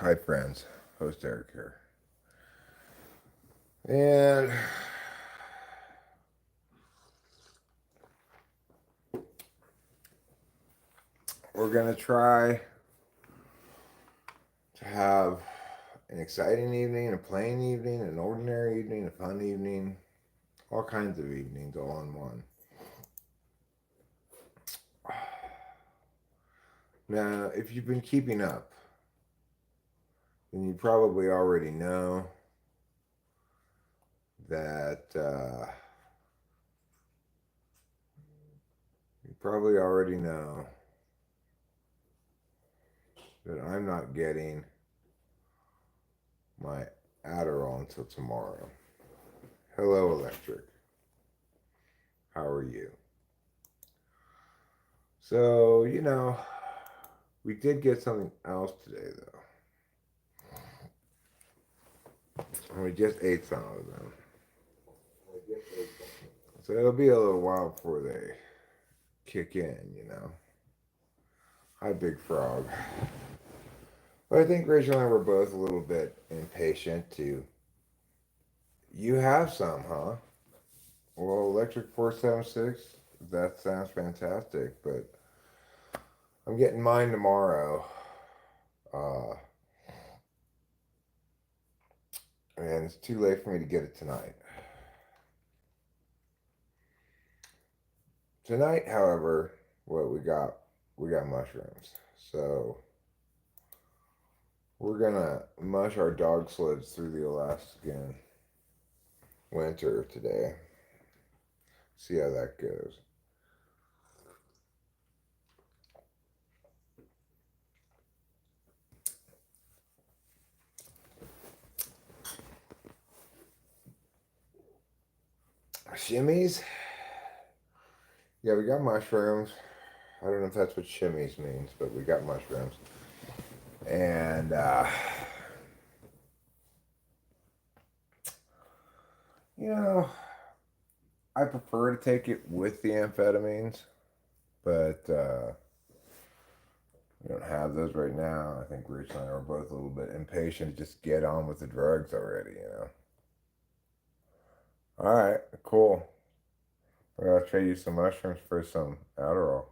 Hi, friends. Host Eric here. And we're going to try to have an exciting evening, a plain evening, an ordinary evening, a fun evening, all kinds of evenings all in one. Now, if you've been keeping up, then you probably already know that you probably already know that I'm not getting my Adderall until tomorrow. Hello, Electric. How are you? So, we did get something else today, though. And we just ate some of them. So it'll be a little while before they kick in. Hi, Big Frog. But I think Rachel and I were both a little bit impatient to. You have some, huh? Well, Electric 476, that sounds fantastic, but I'm getting mine tomorrow. Uh, and it's too late for me to get it tonight. Tonight, however, what we got mushrooms. So we're gonna mush our dog sleds through the Alaskan winter today. See how that goes. Shimmies? Yeah, we got mushrooms. I don't know if that's what shimmies means, but we got mushrooms. And you know, I prefer to take it with the amphetamines, but we don't have those right now. I think Rachel and I are both a little bit impatient to just get on with the drugs already. All right, cool. We're gonna trade you some mushrooms for some Adderall.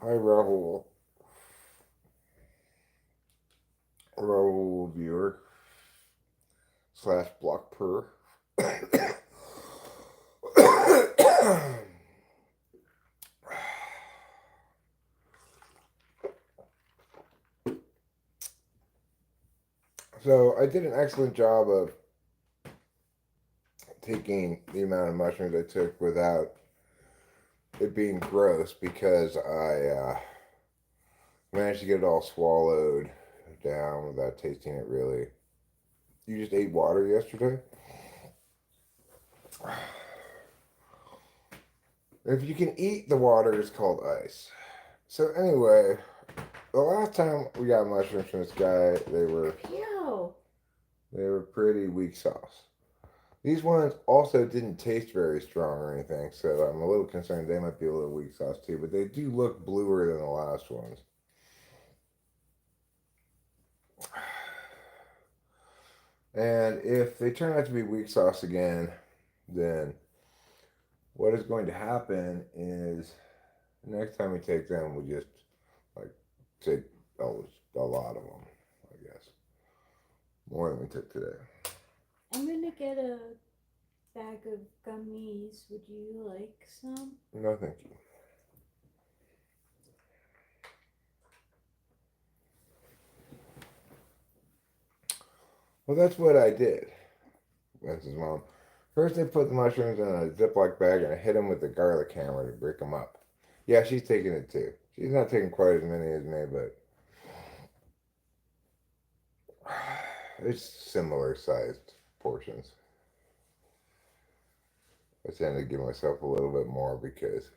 Hi, Rahul. Rahul viewer slash block per. So I did an excellent job of taking the amount of mushrooms I took without it being gross because I managed to get it all swallowed down without tasting it really. You just ate water yesterday? If you can eat the water, it's called ice. So anyway, the last time we got mushrooms from this guy, Ew. they were pretty weak sauce. These ones also didn't taste very strong or anything, so I'm a little concerned they might be a little weak sauce too, but they do look bluer than the last ones. And if they turn out to be weak sauce again, then what is going to happen is next time we take them, we just like take a lot of them, I guess, more than we took today. I'm gonna get a bag of gummies. Would you like some? No, thank you. Well, that's what I did. That's his mom. First, I put the mushrooms in a Ziploc bag and I hit them with the garlic hammer to break them up. Yeah, she's taking it too. She's not taking quite as many as me, but it's similar sized portions. I tend to give myself a little bit more because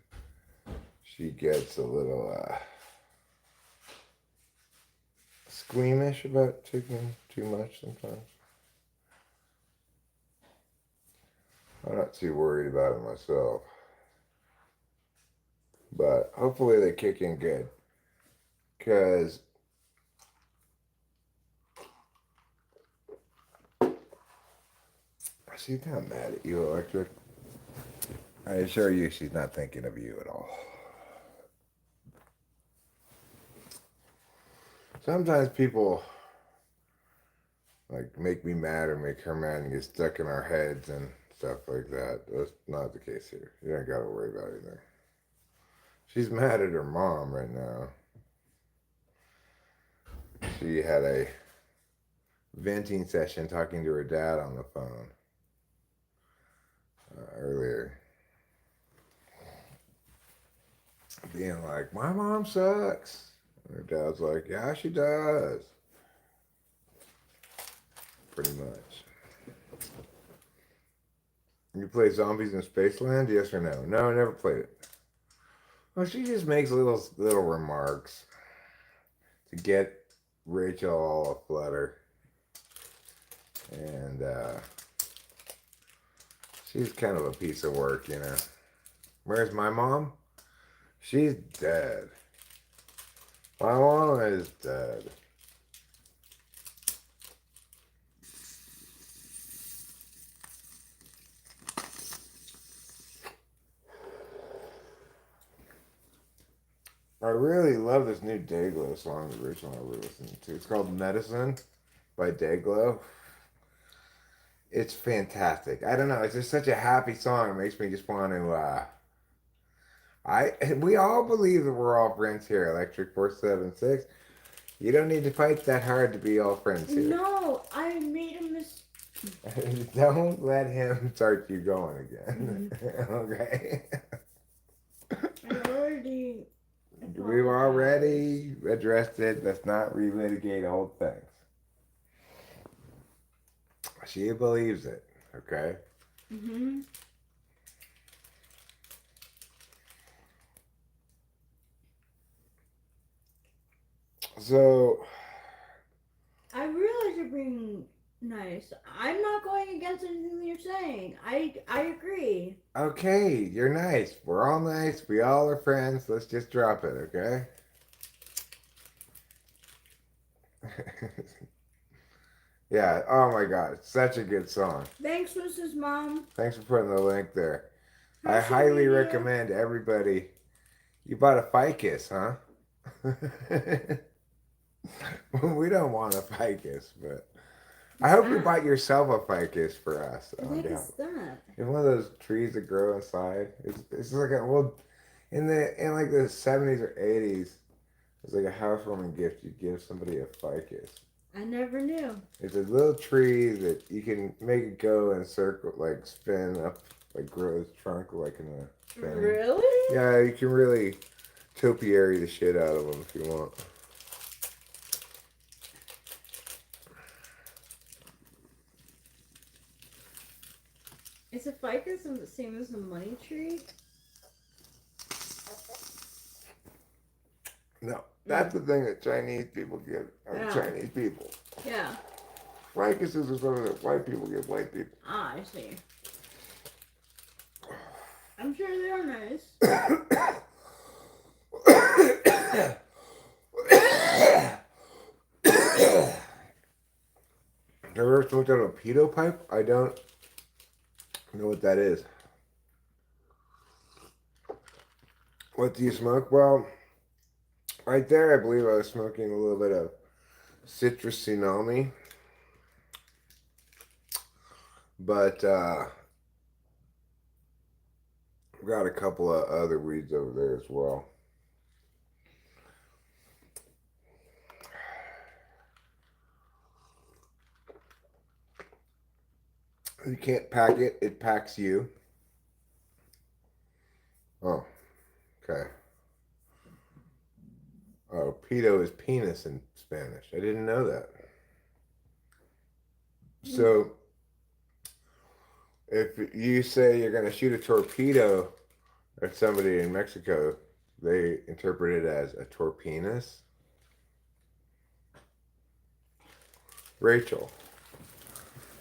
she gets a little squeamish about taking too much sometimes. I'm not too worried about it myself. But hopefully they kick in good. Because she's not mad at you, Electric. I assure you she's not thinking of you at all. Sometimes people like make me mad or make her mad and get stuck in our heads and stuff like that. That's not the case here. You don't gotta worry about anything. She's mad at her mom right now. She had a venting session talking to her dad on the phone earlier. Being like, my mom sucks. And her dad's like, yeah, she does. Pretty much. You play Zombies in Spaceland? Yes or no? No, I never played it. Well, she just makes little remarks to get Rachel all aflutter. And she's kind of a piece of work, you know. Where's my mom? She's dead. My mom is dead. I really love this new Dayglow song that Rachel and I were listening to. It's called Medicine by Dayglow. It's fantastic. I don't know. It's just such a happy song. It makes me just want to. We all believe that we're all friends here. Electric 476. You don't need to fight that hard to be all friends here. No, I made a mistake. Don't let him start you going again. Okay. We've already addressed it. Let's not relitigate old things. She believes it. Okay. Mm-hmm. So I realize you're being nice. I'm not going against anything you're saying. I agree. okay, you're nice. We're all nice. We all are friends. Let's just drop it, okay? Yeah. Oh my God, it's such a good song. Thanks, Mrs. Mom. Thanks for putting the link there. I Social highly media. recommend everybody. You bought a ficus, huh? We don't want a ficus, but I hope you bought yourself a ficus for us. What is that? It's one of those trees that grow inside. It's like a well, in like the 70s or 80s, it's like a housewarming gift. You give somebody a ficus. I never knew. It's a little tree that you can make it go in a circle, like spin up, like grow its trunk like in a spin. Really? Yeah, you can really topiary the shit out of them if you want. Is a ficus the same as a money tree? No, that's the thing that Chinese people give Chinese people. Yeah. Ficuses are something that white people give white people. Ah, I see. I'm sure they are nice. Ever smoked out a pedo pipe? I don't know what that is. What do you smoke? Well, right there, I believe I was smoking a little bit of citrus tsunami. But I've got a couple of other weeds over there as well. You can't pack it, it packs you. Oh, okay. Oh, pedo is penis in Spanish. I didn't know that. So, If you say you're going to shoot a torpedo at somebody in Mexico, they interpret it as a torpenis. Rachel.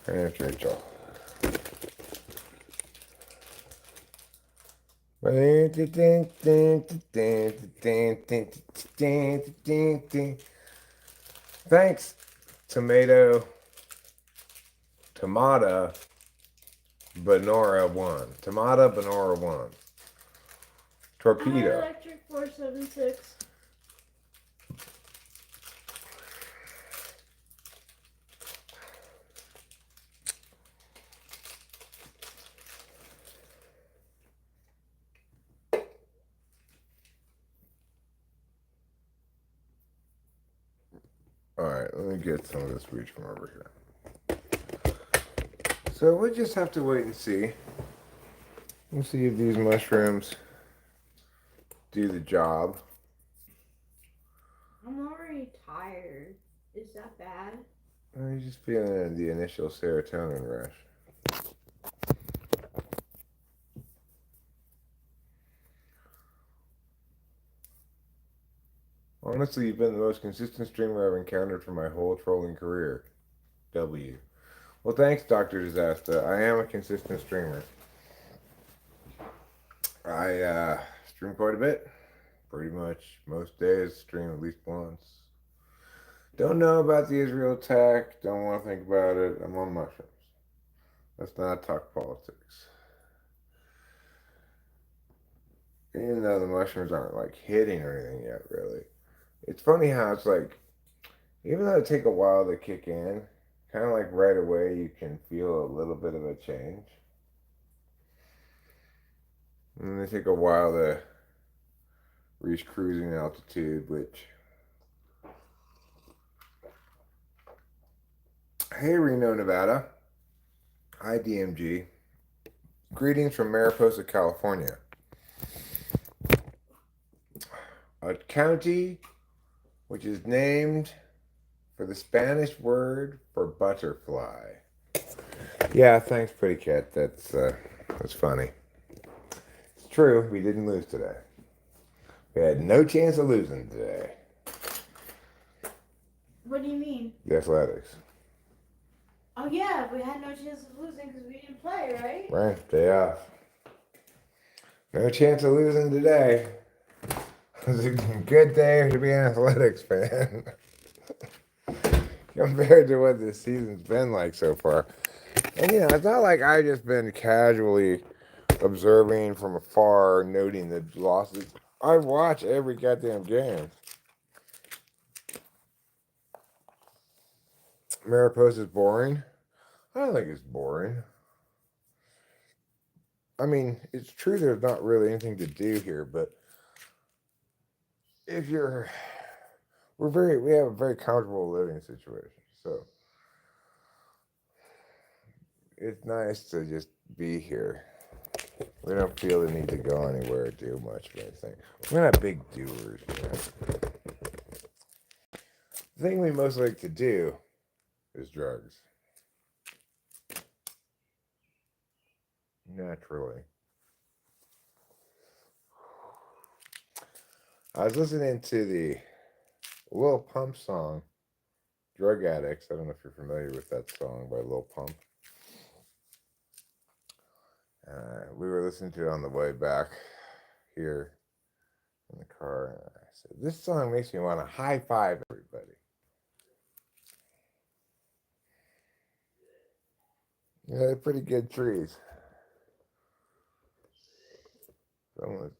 Her name's Rachel. Thanks, tomato, Benora 1. Tomata Benora 1. Torpedo. Electric 476. Alright, let me get some of this reach from over here. So we'll just have to wait and see. We'll see if these mushrooms do the job. I'm already tired. Is that bad? You're just feeling the initial serotonin rush. Honestly, you've been the most consistent streamer I've encountered for my whole trolling career. W. Well, thanks, Dr. Disaster. I am a consistent streamer. I stream quite a bit. Pretty much most days, stream at least once. Don't know about the Israel attack. Don't want to think about it. I'm on mushrooms. Let's not talk politics. Even though the mushrooms aren't like hitting or anything yet, really. It's funny how it's like, even though it take a while to kick in, kind of like right away you can feel a little bit of a change. And they take a while to reach cruising altitude, which... Hey, Reno, Nevada. Hi, DMG. Greetings from Mariposa, California. A county which is named for the Spanish word for butterfly. Yeah, thanks, Pretty Cat. That's funny. It's true, we didn't lose today. We had no chance of losing today. What do you mean? The Athletics. Oh yeah, we had no chance of losing because we didn't play, right? Right, day off. No chance of losing today. It was a good day to be an Athletics fan. Compared to what this season's been like so far. And you know, it's not like I've just been casually observing from afar, noting the losses. I watch every goddamn game. Mariposa's boring. I don't think it's boring. I mean, it's true there's not really anything to do here, but if you're, we have a very comfortable living situation, so it's nice to just be here. We don't feel the need to go anywhere or do much of anything. We're not big doers, you know. The thing we most like to do is drugs. Naturally. I was listening to the Lil Pump song, Drug Addicts. I don't know if you're familiar with that song by Lil Pump. We were listening to it on the way back here in the car. And I said, this song makes me want to high five everybody. Yeah, they're pretty good trees. Someone's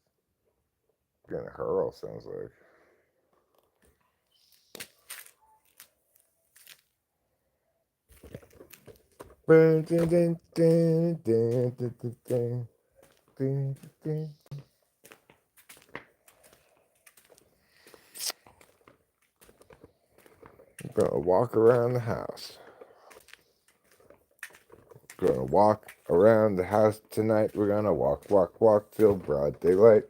gonna hurl, sounds like. I'm gonna walk around the house. Gonna walk around the house tonight. We're gonna walk, till broad daylight.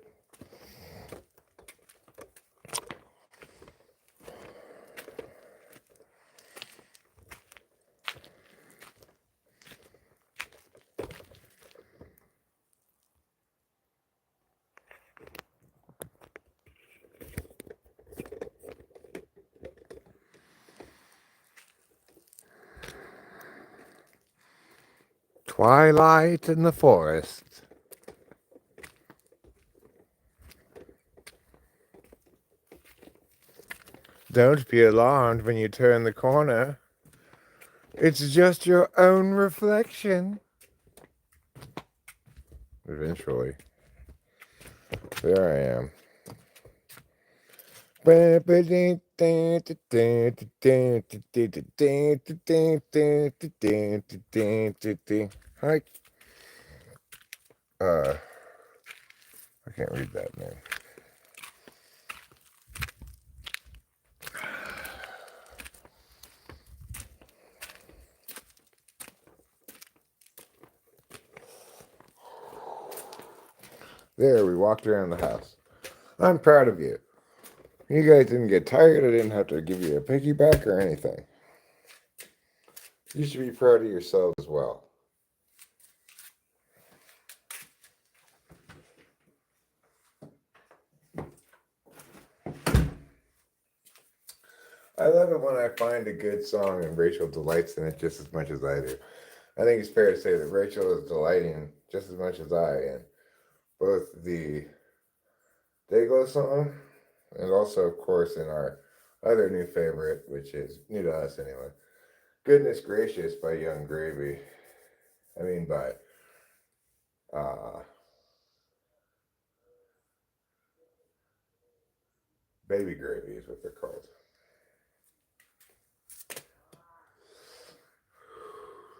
Twilight in the forest. Don't be alarmed when you turn the corner. It's just your own reflection. Eventually. There I am. Hi. I can't read that name. There, we walked around the house. I'm proud of you. You guys didn't get tired. I didn't have to give you a piggyback or anything. You should be proud of yourselves as well. I love it when I find a good song and Rachel delights in it just as much as I do. I think it's fair to say that Rachel is delighting just as much as I in both the Dayglow song and also, of course, in our other new favorite, which is new to us anyway. Goodness Gracious by Young Gravy. I mean, by Baby Gravy is what they're called.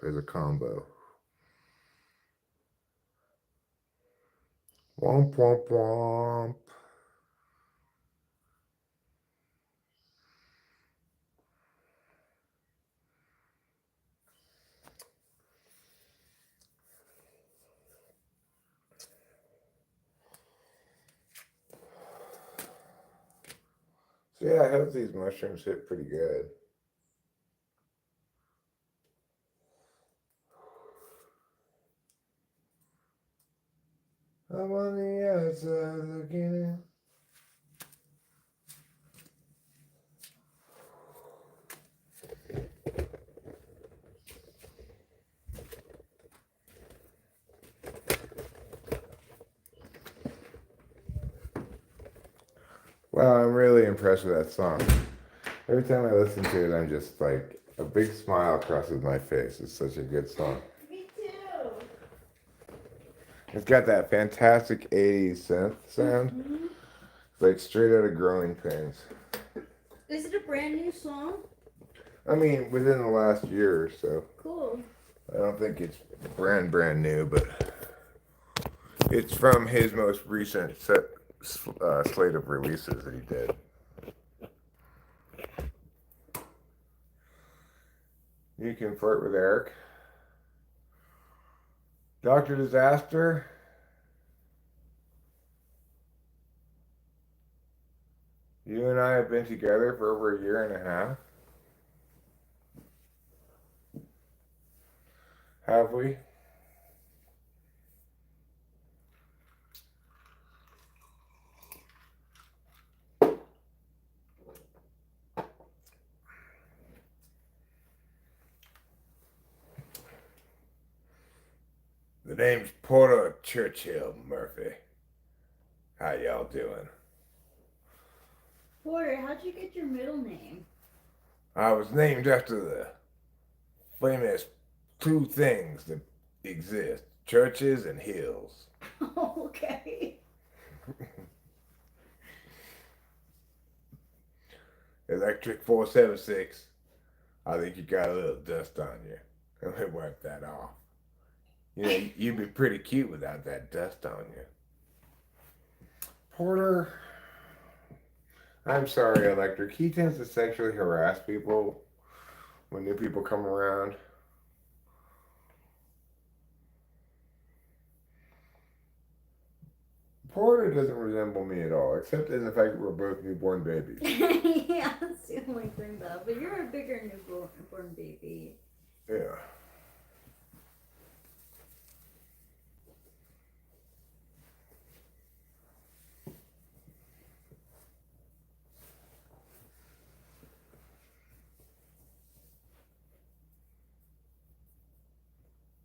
There's a combo. Womp womp womp. So yeah, I hope these mushrooms hit pretty good. I'm on the outside looking in. Wow, I'm really impressed with that song. Every time I listen to it, I'm just like, a big smile crosses my face. It's such a good song. Me too. It's got that fantastic 80s synth sound. Mm-hmm. Like straight out of Growing Pains. Is it a brand new song? I mean, within the last year or so. Cool. I don't think it's brand new, but it's from his most recent slate of releases that he did. You can flirt with Eric. Dr. Disaster. You and I have been together for over a year and a half. Have we? The name's Porter Churchill Murphy. How y'all doing? Porter, how'd you get your middle name? I was named after the famous two things that exist: churches and hills. Okay. Electric 476. I think you got a little dust on you. Let me wipe that off. You know, you'd be pretty cute without that dust on you. Porter, I'm sorry, Electric. He tends to sexually harass people when new people come around. Porter doesn't resemble me at all, except in the fact that we're both newborn babies. Yeah, that's the only thing though. But you're a bigger newborn baby. Yeah.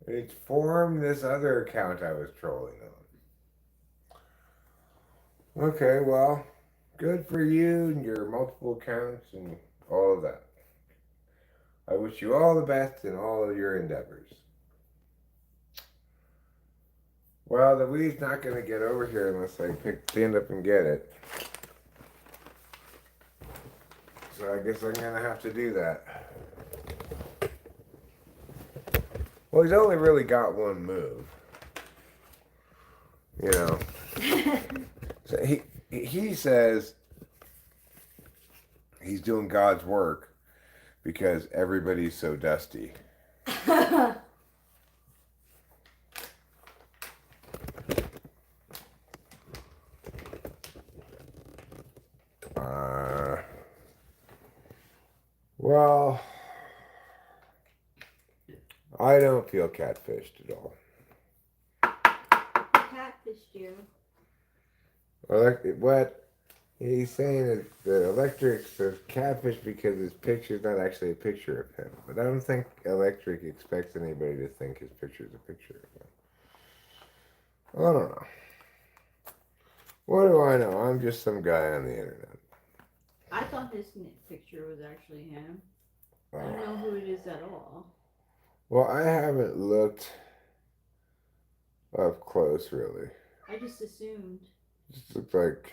It's formed this other account I was trolling on. Okay, well, good for you and your multiple accounts and all of that. I wish you all the best in all of your endeavors. Well, the weed's not going to get over here unless I stand up and get it. So I guess I'm going to have to do that. Well, he's only really got one move. You know. So he says he's doing God's work because everybody's so dusty. Well, I don't feel catfished at all. Catfished you. What he's saying is the Electric says catfish because his picture's not actually a picture of him. But I don't think Electric expects anybody to think his picture's a picture of him. I don't know. What do I know? I'm just some guy on the internet. I thought his picture was actually him. I don't know who it is at all. Well, I haven't looked up close, really. I just assumed. Just looks like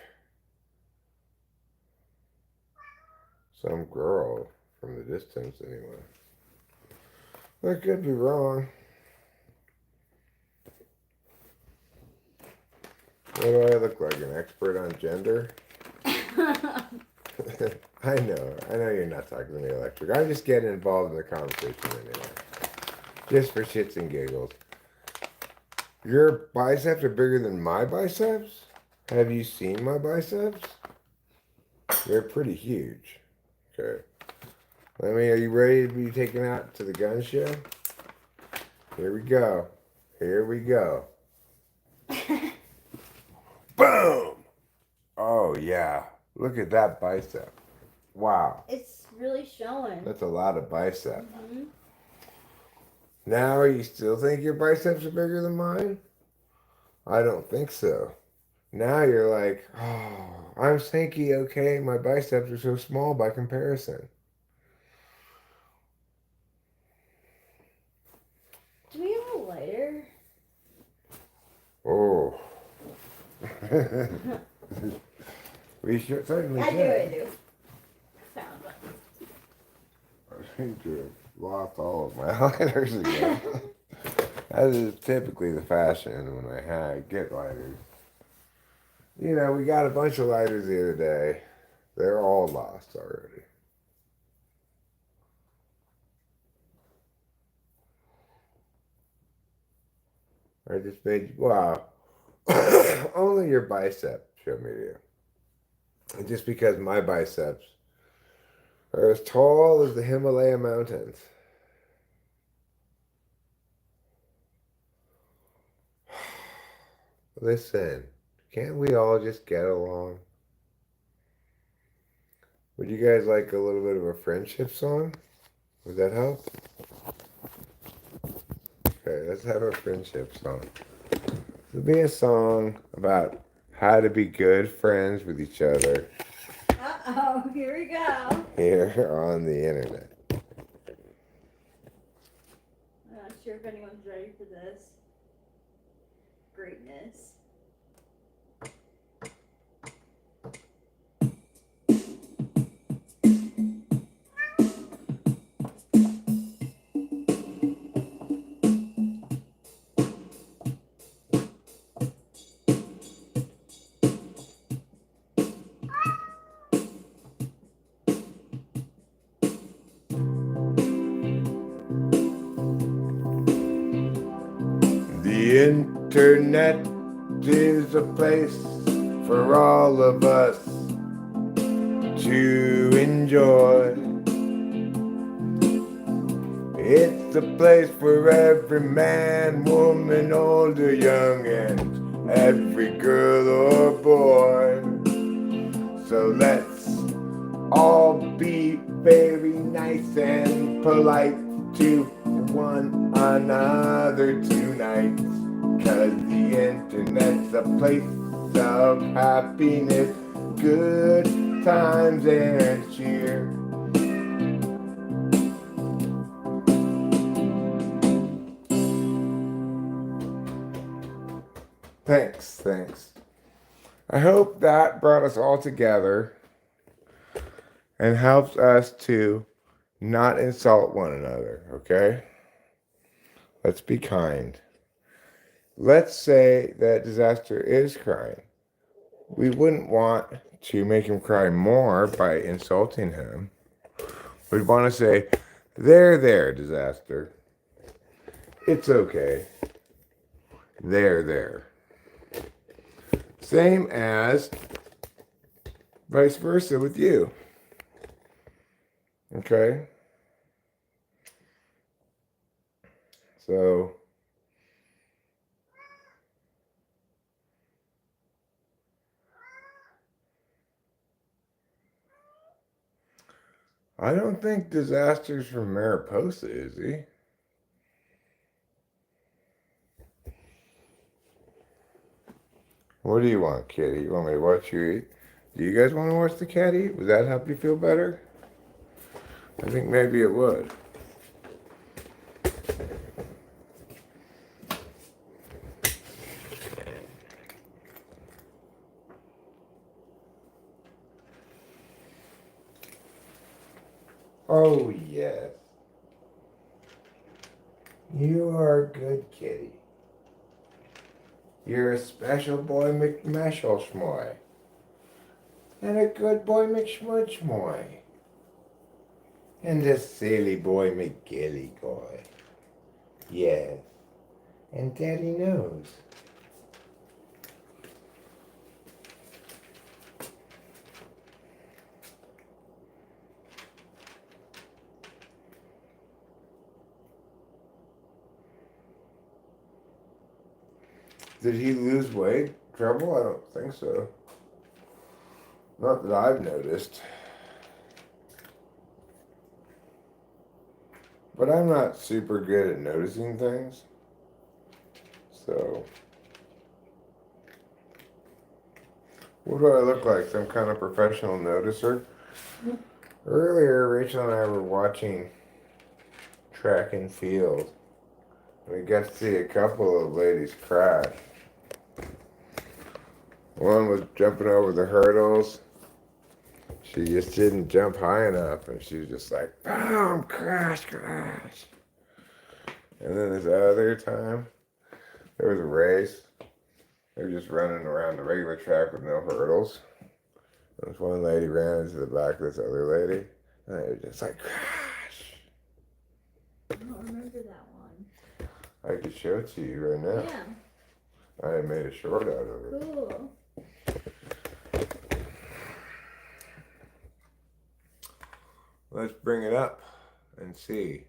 some girl from the distance, anyway. I could be wrong. What do I look like? An expert on gender? I know you're not talking to me, Electric. I'm just getting involved in the conversation anyway. Just for shits and giggles. Your biceps are bigger than my biceps? Have you seen my biceps? They're pretty huge. Okay. Are you ready to be taken out to the gun show? Here we go. Here we go. Boom! Oh, yeah. Look at that bicep. Wow. It's really showing. That's a lot of bicep. Mm-hmm. Now, you still think your biceps are bigger than mine? I don't think so. Now you're like, oh, I'm stinky, okay? My biceps are so small by comparison. Do we have a lighter? Oh. We should certainly should. I do. Found one. I seem to have lost all of my lighters again. That is typically the fashion when I get lighters. You know, we got a bunch of lighters the other day. They're all lost already. I just made, wow. Only your bicep showed me to you. And just because my biceps are as tall as the Himalaya mountains. Listen, can't we all just get along? Would you guys like a little bit of a friendship song? Would that help? Okay, let's have a friendship song. It'll be a song about how to be good friends with each other. Uh-oh, here we go. Here on the internet. I'm not sure if anyone's ready for this. Greatness. The internet is a place for all of us to enjoy. It's a place for every man, woman, old or young, and every girl or boy. So let's all be very nice and polite to one another tonight. 'Cause the internet's a place of happiness, good times and cheer. Thanks. I hope that brought us all together and helps us to not insult one another, okay? Let's be kind. Let's say that Disaster is crying. We wouldn't want to make him cry more by insulting him. We'd want to say, there, Disaster. It's okay. There. Same as vice versa with you. Okay? So, I don't think Disaster's from Mariposa, is he? What do you want, kitty? You want me to watch you eat? Do you guys want to watch the cat eat? Would that help you feel better? I think maybe it would. Oh, yes. You are a good kitty. You're a special boy McMeshelschmoy. And a good boy McSmudgemoy. And a silly boy McGillygoy. Yes. And Daddy knows. Did he lose weight? Trouble? I don't think so. Not that I've noticed. But I'm not super good at noticing things. So, what do I look like? Some kind of professional noticer? Earlier, Rachel and I were watching track and field. We got to see a couple of ladies crash. One was jumping over the hurdles. She just didn't jump high enough, and she was just like, boom, crash. And then this other time, there was a race. They were just running around the regular track with no hurdles. And this one lady ran into the back of this other lady, and they were just like, crash. I don't remember that one. I could show it to you right now. Yeah. I made a short out of it. Cool. Let's bring it up and see.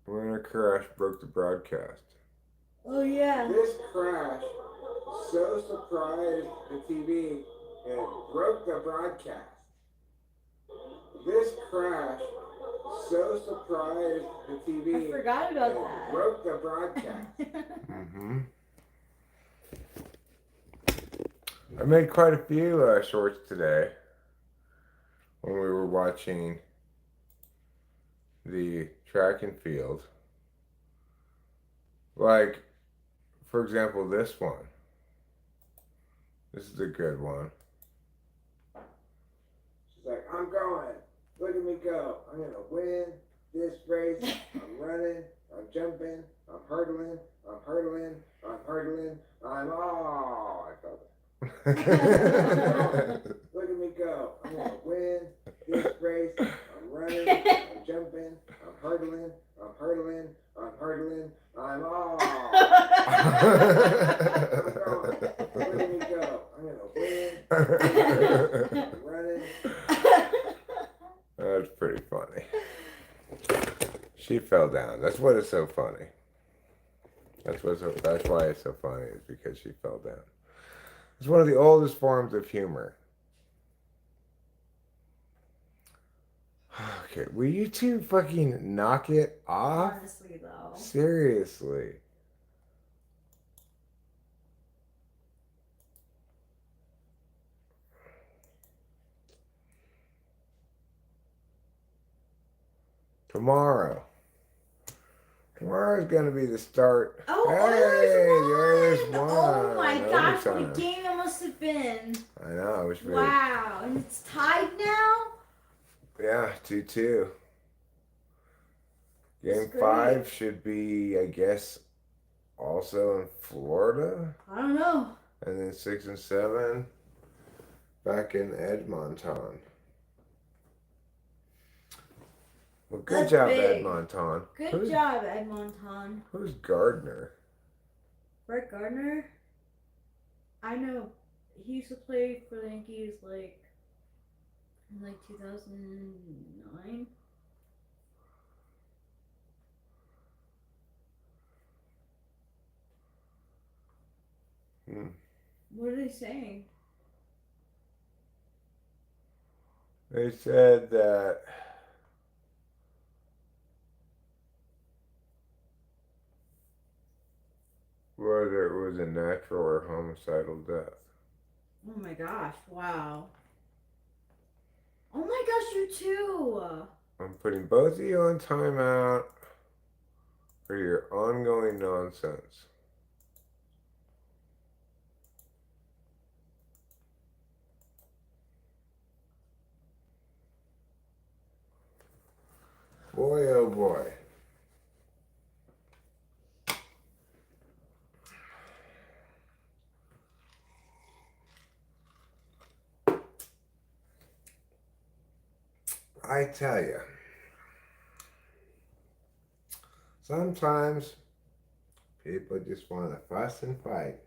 When a crash broke the broadcast. Oh yeah. This crash so surprised the TV it broke the broadcast. This crash so surprised the TV. I forgot about it that. Broke the broadcast. I made quite a few shorts today when we were watching the track and field. Like, for example, this one. This is a good one. She's like, I'm going. Look at me go. I'm going to win this race. I'm running. I'm jumping. I'm hurdling. I'm all. I felt it. Look at me go. I'm going to win this race. I'm running. I'm jumping. I'm hurdling. I'm all. I'm going. Look at me go. I'm going to win. I'm running. That's pretty funny. She fell down. That's what is so funny. That's why it's so funny, is because she fell down. It's one of the oldest forms of humor. Okay, will you two fucking knock it off? Honestly, though. Seriously. Tomorrow. Tomorrow's gonna be the start. Oh, Hey, Oilers won! Oh my gosh, what a Overtime. game it must have been. I know, I was very. Wow, and it's tied now? Yeah, 2-2. Game That's great. 5 should be, I guess, also in Florida. I don't know. And then 6 and 7 back in Edmonton. Well, good That's job, big. Edmonton. Good job, Edmonton. Who's Gardner? Brett Gardner? I know. He used to play for the Yankees in 2009. What are they saying? They said that whether it was a natural or homicidal death. Oh my gosh, wow. Oh my gosh, you too! I'm putting both of you on timeout for your ongoing nonsense. Boy, oh boy. I tell you, sometimes people just want to fuss and fight.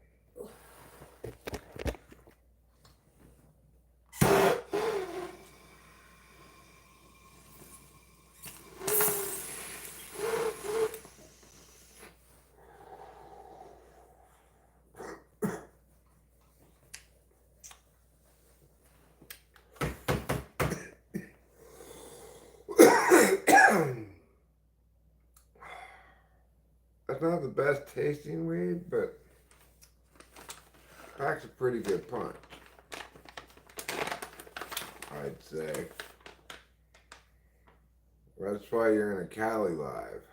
That's not the best tasting weed, but packs a pretty good punch, I'd say. That's why you're in a Cali live.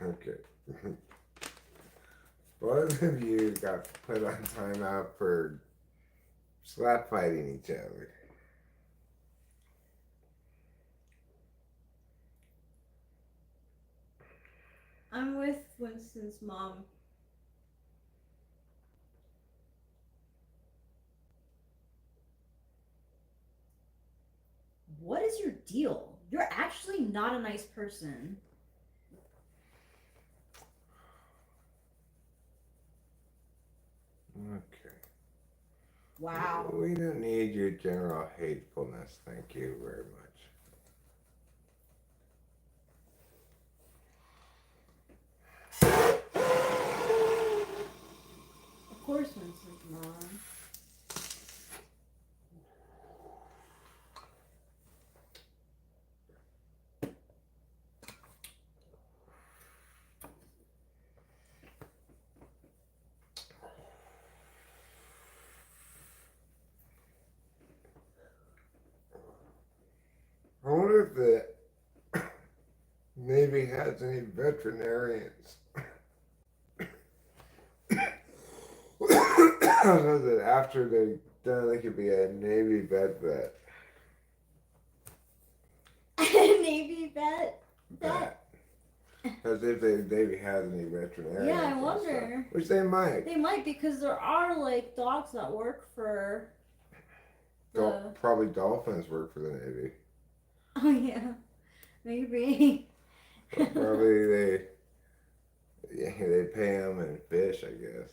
Okay. Both of you got put on timeout for slap fighting each other. I'm with Winston's mom. What is your deal? You're actually not a nice person. Okay. Wow. We don't need your general hatefulness. Thank you very much. Of course, Winston's mom. I wonder if the Navy has any veterinarians. So that after they're done, they could be a Navy vet. Navy vet? As if the Navy has any veterinarians. Yeah, I wonder. Which they might. They might, because there are dogs that work for Probably dolphins work for the Navy. Oh yeah, maybe. Probably they pay them in fish, I guess.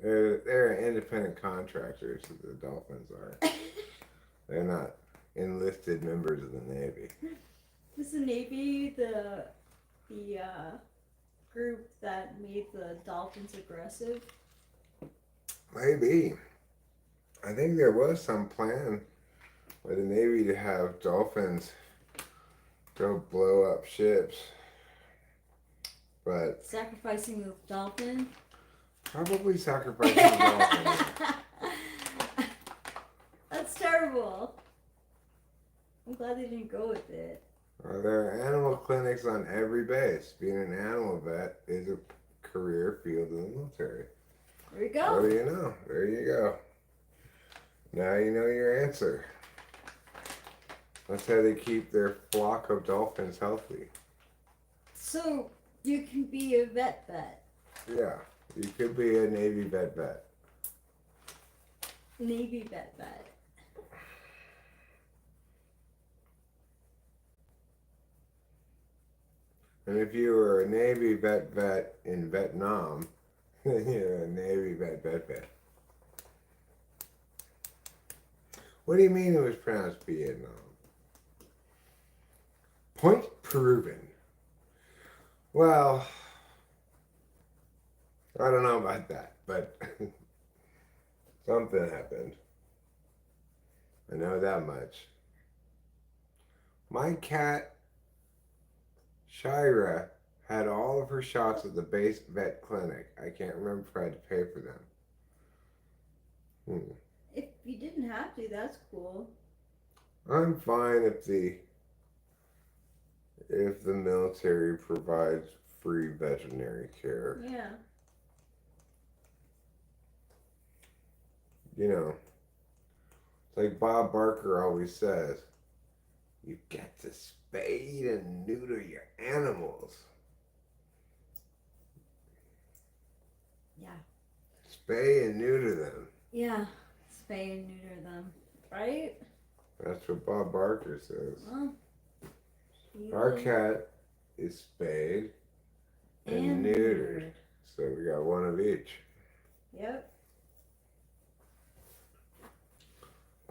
They're independent contractors. The dolphins are. They're not enlisted members of the Navy. Was the Navy the group that made the dolphins aggressive? Maybe. I think there was some plan by the Navy to have dolphins go blow up ships. But Sacrificing the dolphin? probably sacrificing the dolphins. That's terrible. I'm glad they didn't go with it. There are animal clinics on every base. Being an animal vet is a career field in the military. There we go. What do you know? There you go. Now you know your answer. That's how they keep their flock of dolphins healthy. So you can be a vet. Yeah, you could be a Navy vet. Navy vet. And if you were a Navy vet in Vietnam, then you're a Navy vet. What do you mean it was pronounced Vietnam? Point proven. Well, I don't know about that, but something happened. I know that much. My cat, Shira, had all of her shots at the base vet clinic. I can't remember if I had to pay for them. If you didn't have to, that's cool. I'm fine if the military provides free veterinary care. Yeah. You know, like Bob Barker always says, you get to spade and neuter your animals. Yeah. Spay and neuter them. Yeah. Spay and neuter them. Right? That's what Bob Barker says. Well, our cat is spayed and neutered. So we got one of each. Yep.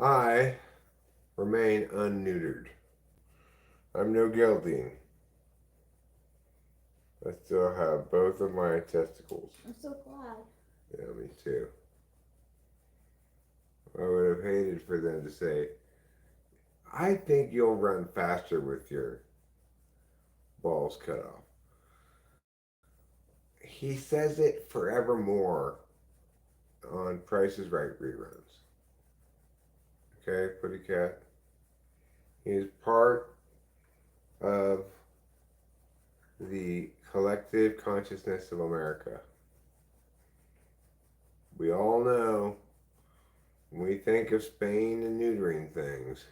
I remain unneutered. I'm no gelding. I still have both of my testicles. I'm so glad. Yeah, me too. I would have hated for them to say, I think you'll run faster with your balls cut off. He says it forevermore on Price is Right reruns. Okay, Pretty Cat. He is part of the collective consciousness of America. We all know when we think of spaying and neutering things,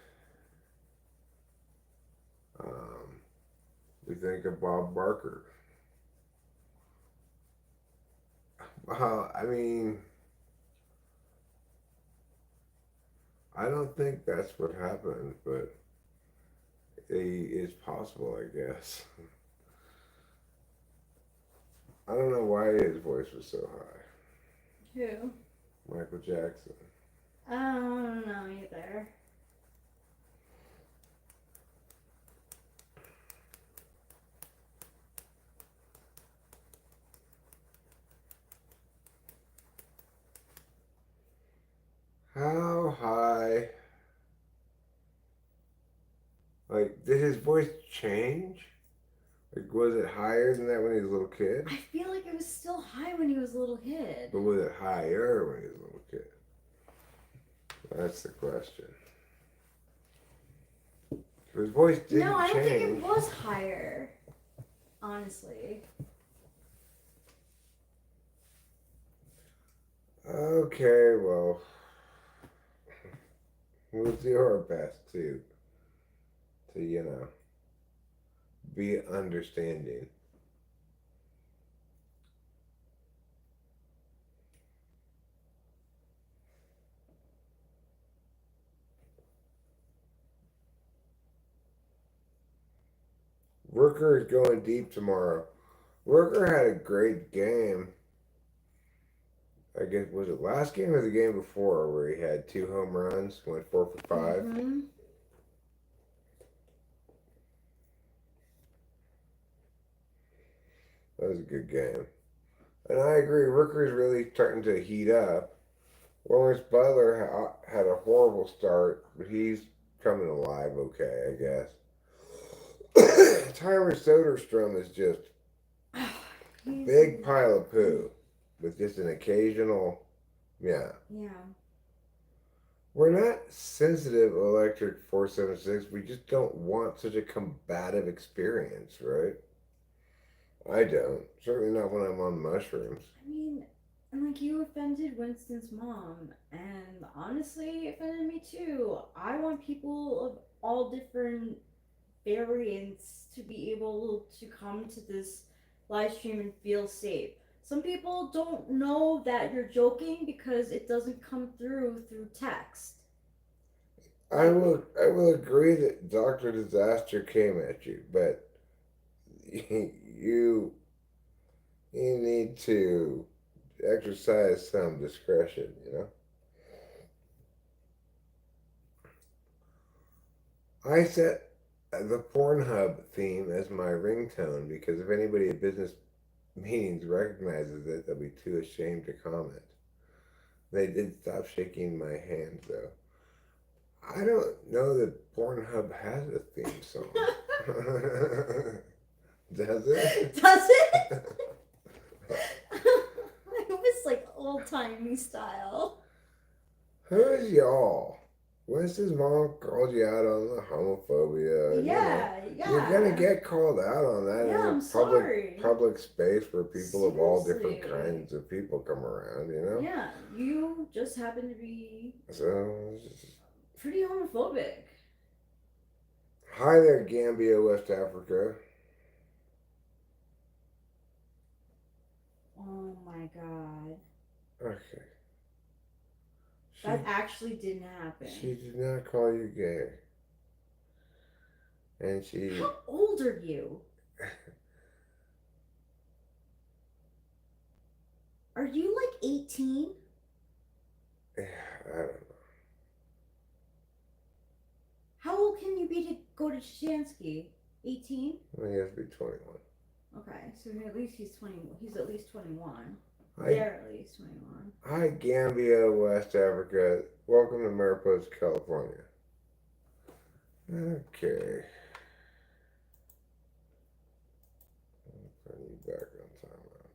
we think of Bob Barker. I mean, I don't think that's what happened, but it is possible, I guess. I don't know why his voice was so high. Who? Michael Jackson. I don't know either. How high? Like, did his voice change? Like, was it higher than that when he was a little kid? I feel like it was still high when he was a little kid. But was it higher when he was a little kid? That's the question. His voice didn't change. No, I don't think it was higher. Honestly. Okay, well, we'll do our best to be understanding. Rooker is going deep tomorrow. Rooker had a great game. I guess, was it last game or the game before where he had 2 home runs, went 4 for 5? Mm-hmm. was a good game. And I agree, Rooker's really starting to heat up. Lawrence Butler had a horrible start, but he's coming alive okay, I guess. Tyler Soderstrom is just big pile of poo with just an occasional, yeah. Yeah. We're not sensitive electric 476. We just don't want such a combative experience, right? I don't. Certainly not when I'm on mushrooms. I mean, and like you offended Winston's mom, and honestly, it offended me too. I want people of all different variants to be able to come to this live stream and feel safe. Some people don't know that you're joking because it doesn't come through text. I will agree that Doctor Disaster came at you, but you you need to exercise some discretion, you know? I set the Pornhub theme as my ringtone because if anybody at business meetings recognizes it, they'll be too ashamed to comment. They did stop shaking my hand though. I don't know that Pornhub has a theme song. Does it? Does it? It was like old timey style. Who's y'all? Winston's mom called you out on the homophobia. Yeah, You're gonna get called out on that Yeah, in I'm a sorry. public space where people of all different Seriously. kinds of people come around, you know? Yeah, you just happen to be So, pretty homophobic. hi there, Gambia, West Africa. Oh my god. Okay. That actually didn't happen. She did not call you gay. And she. How old are you? Are you like 18? I don't know. How old can you be to go to Shansky? 18? Well, he has to be 21. Okay, so at least he's 20. He's at least 21. Hi, They're at least 21. hi, Gambia, West Africa. Welcome to Mariposa, California. Okay. I'll turn you back on timeout.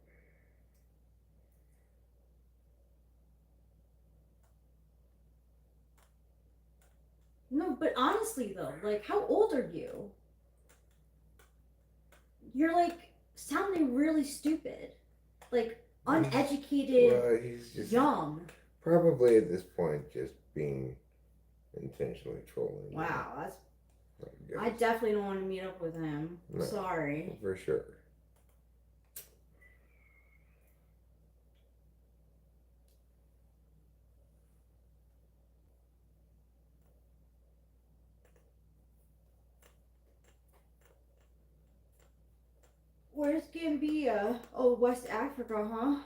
No, but honestly though, like, how old are you? You're like sounding really stupid, like uneducated, Well, he's just young. probably at this point just being intentionally trolling. Wow, that's. I I definitely don't want to meet up with him. No. Sorry. For sure. Where's Gambia? Oh, West Africa, huh?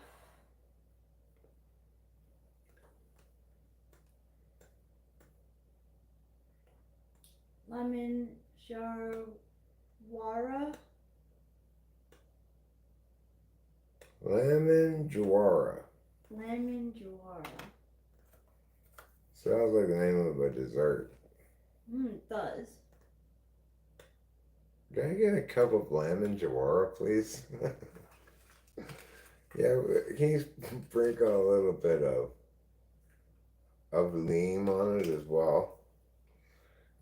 Lemon Jarwara? Lemon Jawara. Lemon Jawara. Sounds like the name of a dessert. It does. Can I get a cup of lemon Jawara, please? Yeah, can you sprinkle a little bit of lean on it as well?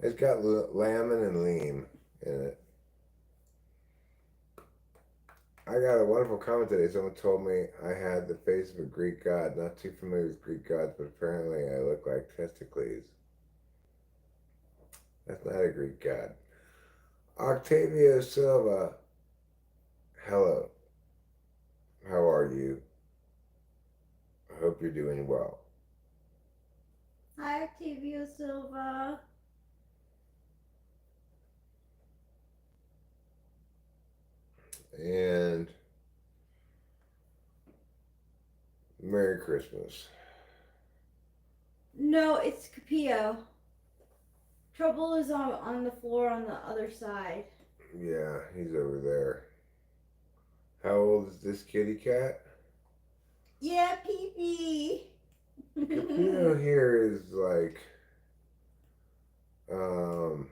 It's got lemon and lean in it. I got a wonderful comment today. Someone told me I had the face of a Greek god. Not too familiar with Greek gods, but apparently I look like Testicles. That's not a Greek god. Octavio Silva, hello. How are you? I hope you're doing well. Hi, Octavio Silva. And Merry Christmas. No, it's Capio. Trouble is on the floor on the other side. Yeah, he's over there. How old is this kitty cat? Yeah, pee pee. Capito here is um,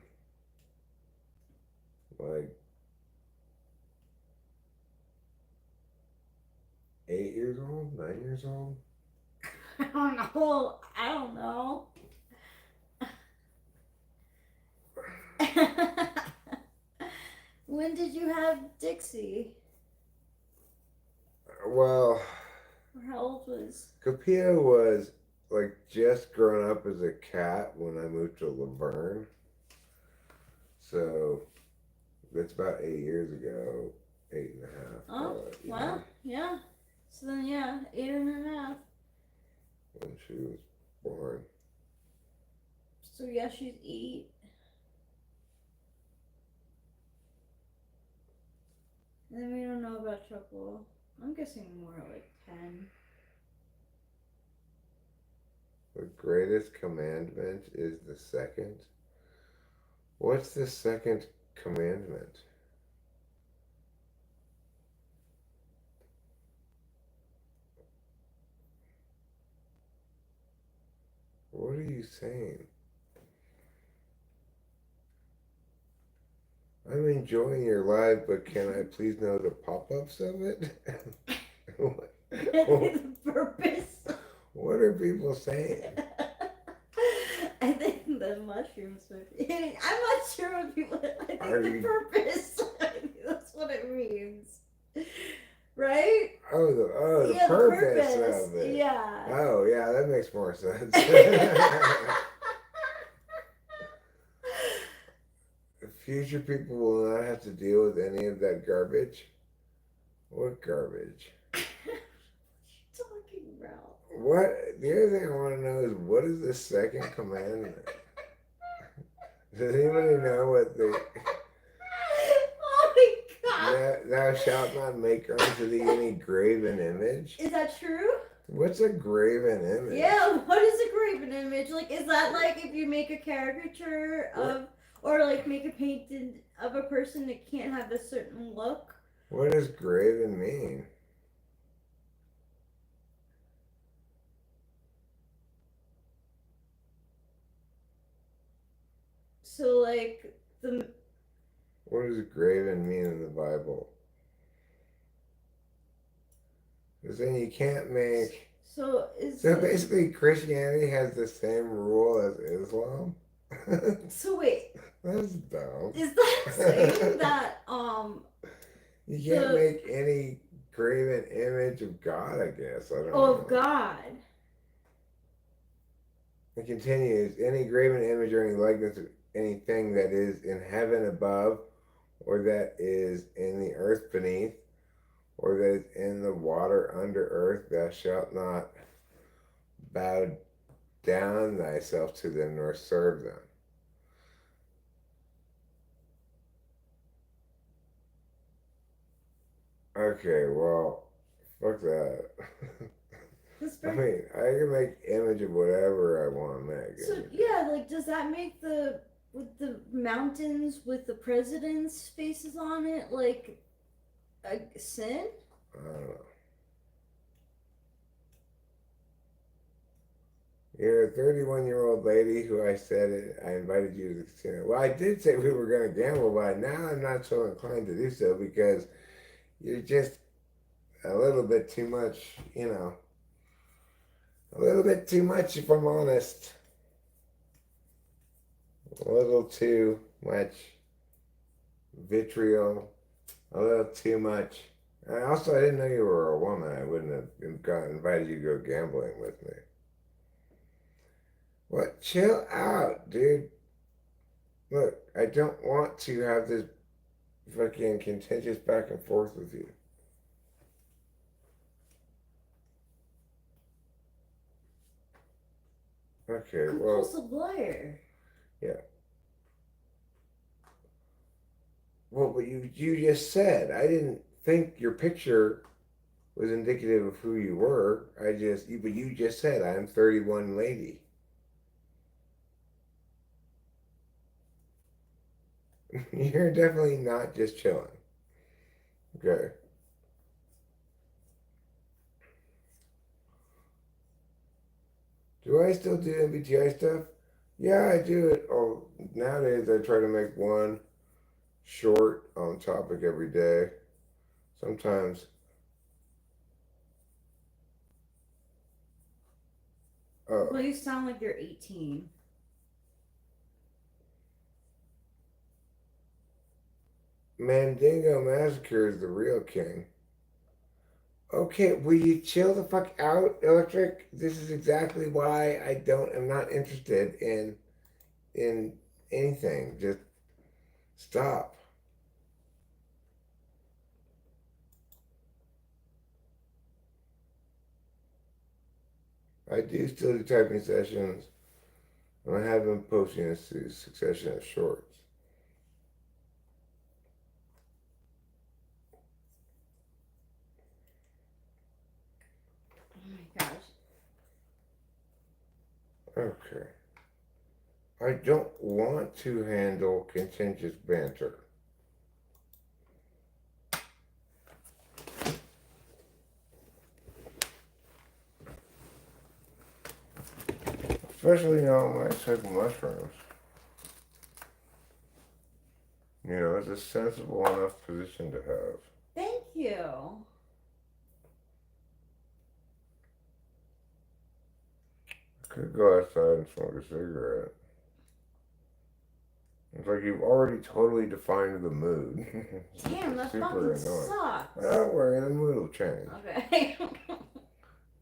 like 8 years old, 9 years old. I don't know. I don't know. When did you have Dixie? Well, Or how old was? Capito was like just grown up as a cat when I moved to Laverne. So that's about 8 years ago, 8.5, Oh, call it, well, yeah. So then, yeah, 8.5. when she was born. So yeah, she's 8. And then we don't know about Choco. I'm guessing more like 10. The greatest commandment is the second. What's the second commandment? What are you saying? I'm enjoying your live, but can I please know the pop ups of it? what, The purpose. what are people saying? I think the mushrooms would be. I'm not sure what people. I think Are the you? purpose. I think that's what it means. Right? The Yeah, the purpose purpose. of it. Yeah. Oh, yeah, that makes more sense. Future people will not have to deal with any of that garbage. What garbage? What are you talking about? What? The other thing I want to know is what is the second commandment? Does anybody know what the Oh my god! thou shalt not make unto thee any graven image? Is that true? What's a graven image? Yeah, what is a graven image? Like, is that like if you make a caricature of, or like make a painting of a person that can't have a certain look? What does graven mean? So, like, the. What does graven mean in the Bible? Because then you can't make. So, is. So basically, Christianity has the same rule as Islam. So, wait. That's dumb. Is that saying that, You can't the. make any graven image of God, I guess. I don't Oh, know. of God. It continues any graven image or any likeness of anything that is in heaven above, or that is in the earth beneath, or that is in the water under earth, thou shalt not bow down thyself to them nor serve them. Okay, well, fuck that. I mean, I can make image of whatever I want to make. So, yeah, like, does that make the. With the mountains with the president's faces on it, like, a sin? I don't know. You're a 31-year-old lady who I said I invited you to the casino. Well, I did say we were going to gamble, but now I'm not so inclined to do so because you're just a little bit too much, a little bit too much if I'm honest. A little too much vitriol, a little too much. And also, I didn't know you were a woman. I wouldn't have invited you to go gambling with me. What? Chill out, dude. Look, I don't want to have this fucking contentious back and forth with you. Okay, well, Compulsive liar. yeah. Well, but you just said I didn't think your picture was indicative of who you were. But you just said I'm 31 lady. You're definitely not just chilling. Okay. Do I still do MBTI stuff? Yeah, I do it. Oh, nowadays I try to make one short on topic every day. Sometimes, Well, oh, you sound like you're 18. Mandingo Massacre is the real king. Okay, will you chill the fuck out, Electric? This is exactly why I'm not interested in anything. Just stop. I do still do typing sessions, and I have been posting a succession of shorts. Oh my gosh. Okay. I don't want to handle contentious banter. Especially now when I took mushrooms. You know, it's a sensible enough position to have. Thank you. I could go outside and smoke a cigarette. It's like you've already totally defined the mood. Damn, that Super fucking annoying. sucks. Don't worry, the mood will change. Okay.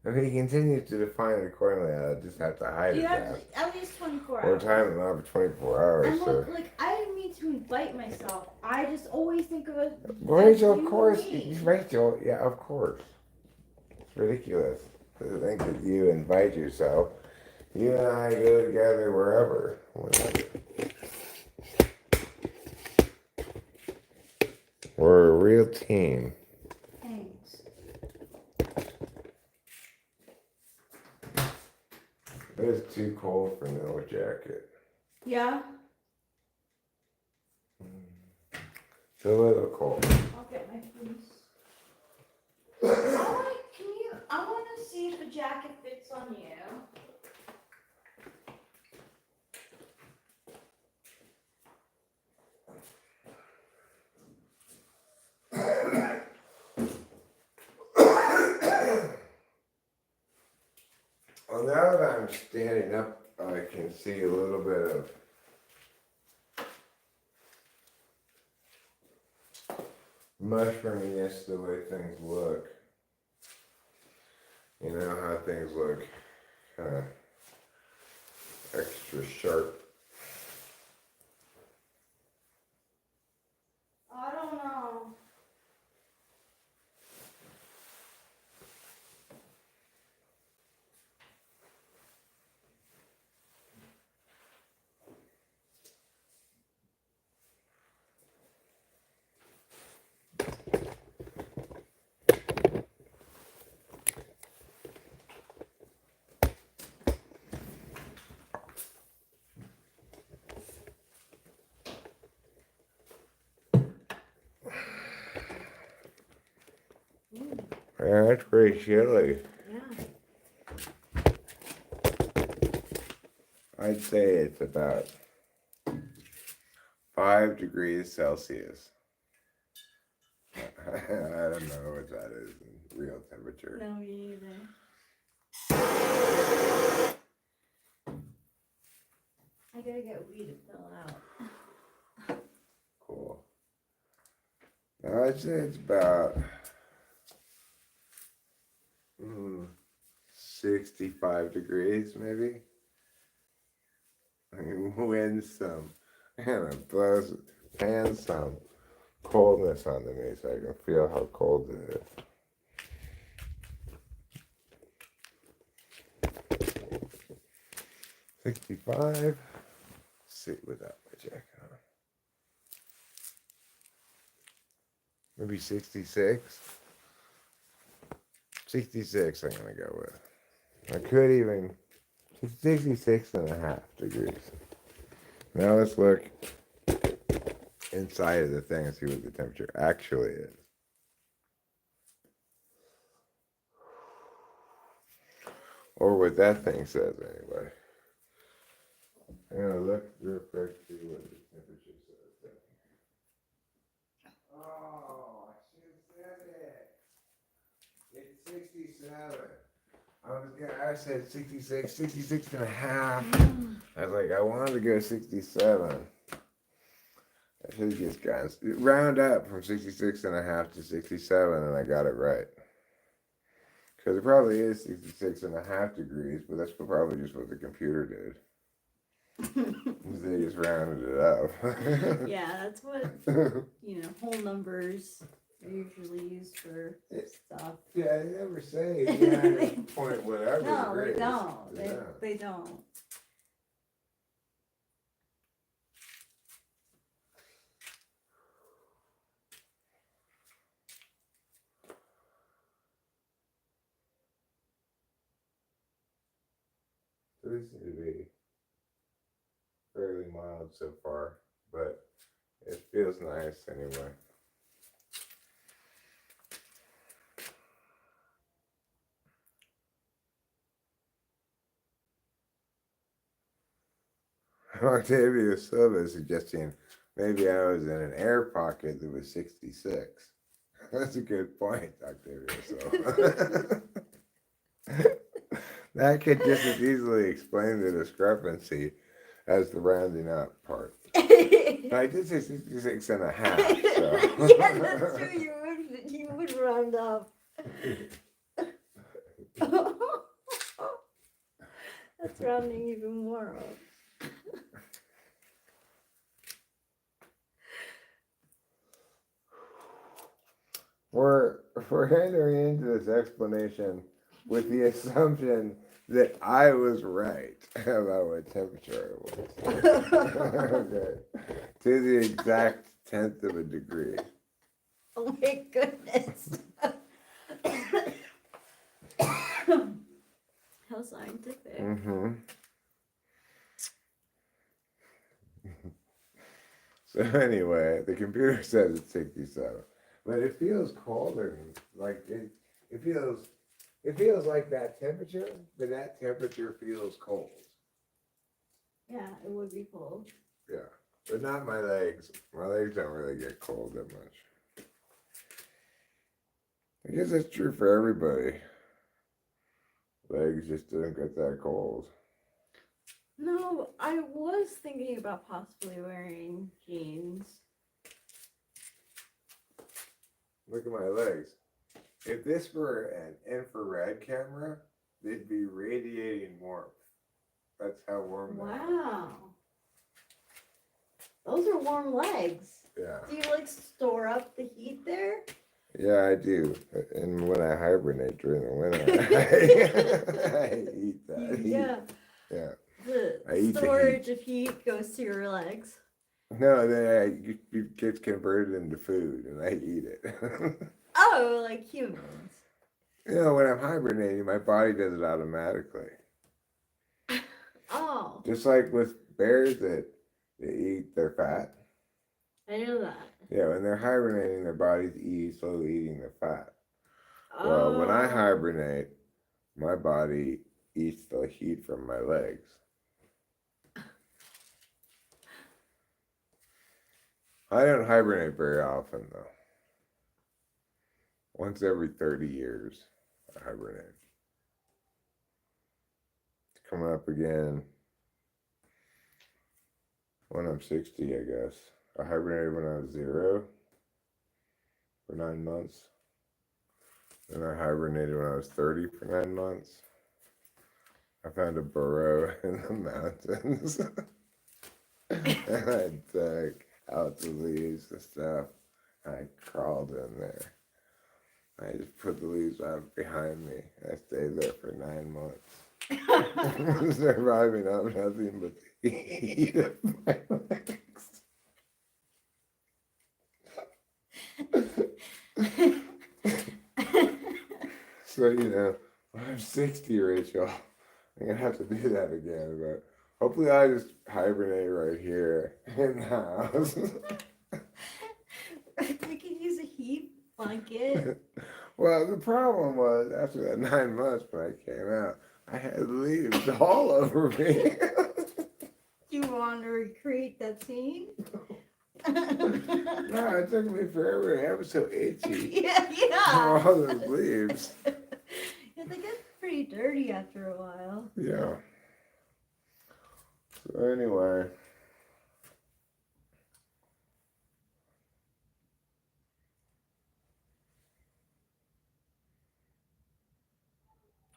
If he continues to define it accordingly, I'll just have to hide You it have back. at least 24 Or hours. time it out for 24 hours. And So. look, like, I didn't mean to invite myself. I just always think of it. Rachel, of you course. and me. Rachel, yeah, of course. It's ridiculous to think that you invite yourself. You and I go together wherever. Whenever. We're a real team. Thanks. It's too cold for no jacket. Yeah? It's a little cold. I'll get my fleece. I want to see if the jacket fits on you. Well, now that I'm standing up, I can see a little bit of mushroominess the way things look. You know how things look kind of extra sharp. I don't know. Yeah, that's pretty chilly. Yeah. I'd say it's about 5 degrees Celsius. I don't know what that is in real temperature. No, me either. I gotta get weed to fill out. Cool. Now I'd say it's about 65 degrees, maybe. I mean, wins some, and it blows, fans some coldness onto me so I can feel how cold it is. 65. Sit without my jacket on. Maybe 66. 66 I'm going to go with. I could even 66 and a half degrees. Now let's look inside of the thing and see what the temperature actually is. Or what that thing says, anyway. I'm gonna look real quick, see what the temperature says. Oh, I should have said it. It's 67. I said 66, 66 and a half. I was like, I wanted to go 67. I should have just gone round up from 66 and a half to 67, and I got it right. Because it probably is 66 and a half degrees, but that's probably just what the computer did. They just rounded it up. Yeah, that's what, whole numbers are usually used for stuff. Yeah, they never say 9 point whatever. No, they degrees. don't. Yeah. They don't. So this seems to be fairly mild so far, but it feels nice anyway. Octavia Silva is suggesting maybe I was in an air pocket that was 66. That's a good point, Octavia Silva. That could just as easily explain the discrepancy as the rounding up part. I did say 66 and a half. So. Yeah, that's true. You would round up. That's rounding even more up. We're entering into this explanation with the assumption that I was right about what temperature it was. Okay. To the exact 1/10 of a degree. Oh my goodness. How scientific. Mm-hmm. So anyway, the computer says it's 67. But it feels colder. Like it feels like that temperature, but that temperature feels cold. Yeah, it would be cold. Yeah. But not my legs. My legs don't really get cold that much. I guess that's true for everybody. Legs just don't get that cold. No, I was thinking about possibly wearing jeans. Look at my legs. If this were an infrared camera, they'd be radiating warmth. That's how warm they are. Wow. Those are warm legs. Yeah. Do you store up the heat there? Yeah, I do. And when I hibernate during the winter, I eat that heat. Yeah. Yeah. The I eat storage of heat goes to your legs. No, then it gets converted into food, and I eat it. Oh, like humans. When I'm hibernating, my body does it automatically. Oh. Just like with bears that they eat their fat. I know that. Yeah, when they're hibernating, their bodies slowly eating the fat. Oh. Well, when I hibernate, my body eats the heat from my legs. I don't hibernate very often, though. Once every 30 years, I hibernate. It's coming up again when I'm 60, I guess. I hibernated when I was 0 for 9 months. Then I hibernated when I was 30 for 9 months. I found a burrow in the mountains. And I dug out the leaves and stuff. I crawled in there. I just put the leaves out behind me. I stayed there for 9 months. Surviving on nothing but the heat of my legs. So, when I'm 60, Rachel, I'm going to have to do that again. But hopefully I just hibernate right here in the house. We could use a heat blanket. Well, the problem was after that 9 months when I came out, I had leaves all over me. Do you want to recreate that scene? No, it took me forever. I was so itchy. Yeah. All those leaves. Yeah, they get pretty dirty after a while. Yeah. So anyway.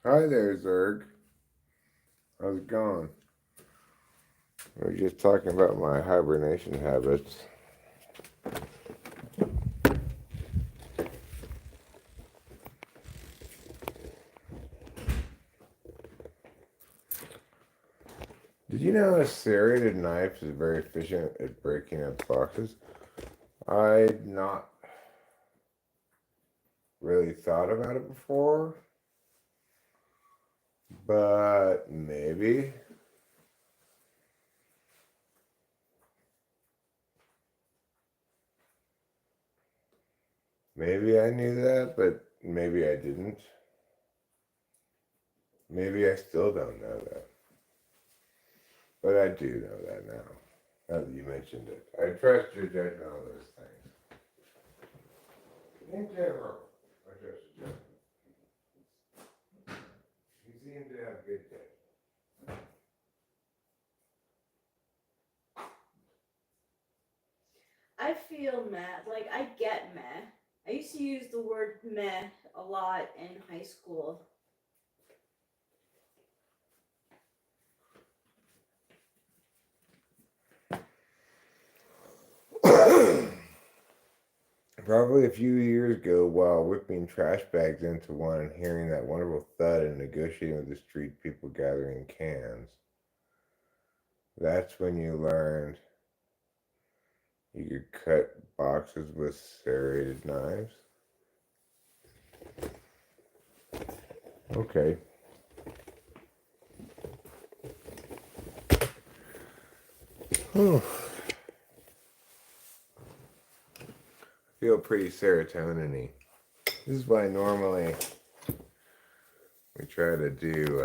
Hi there, Zerg. How's it going? We were just talking about my hibernation habits. Did you know a serrated knife is very efficient at breaking up boxes? I'd not really thought about it before, but maybe. Maybe I knew that, but maybe I didn't. Maybe I still don't know that. But I do know that now. Now that you mentioned it. I trust your judgment on those things. In general, I trust your judgment. You seem to have good taste. I feel meh. Like, I get meh. I used to use the word meh a lot in high school. Probably a few years ago, while whipping trash bags into one and hearing that wonderful thud and negotiating with the street people gathering cans, that's when you learned you could cut boxes with serrated knives. Okay. I feel pretty serotonin-y. This is why normally we try to do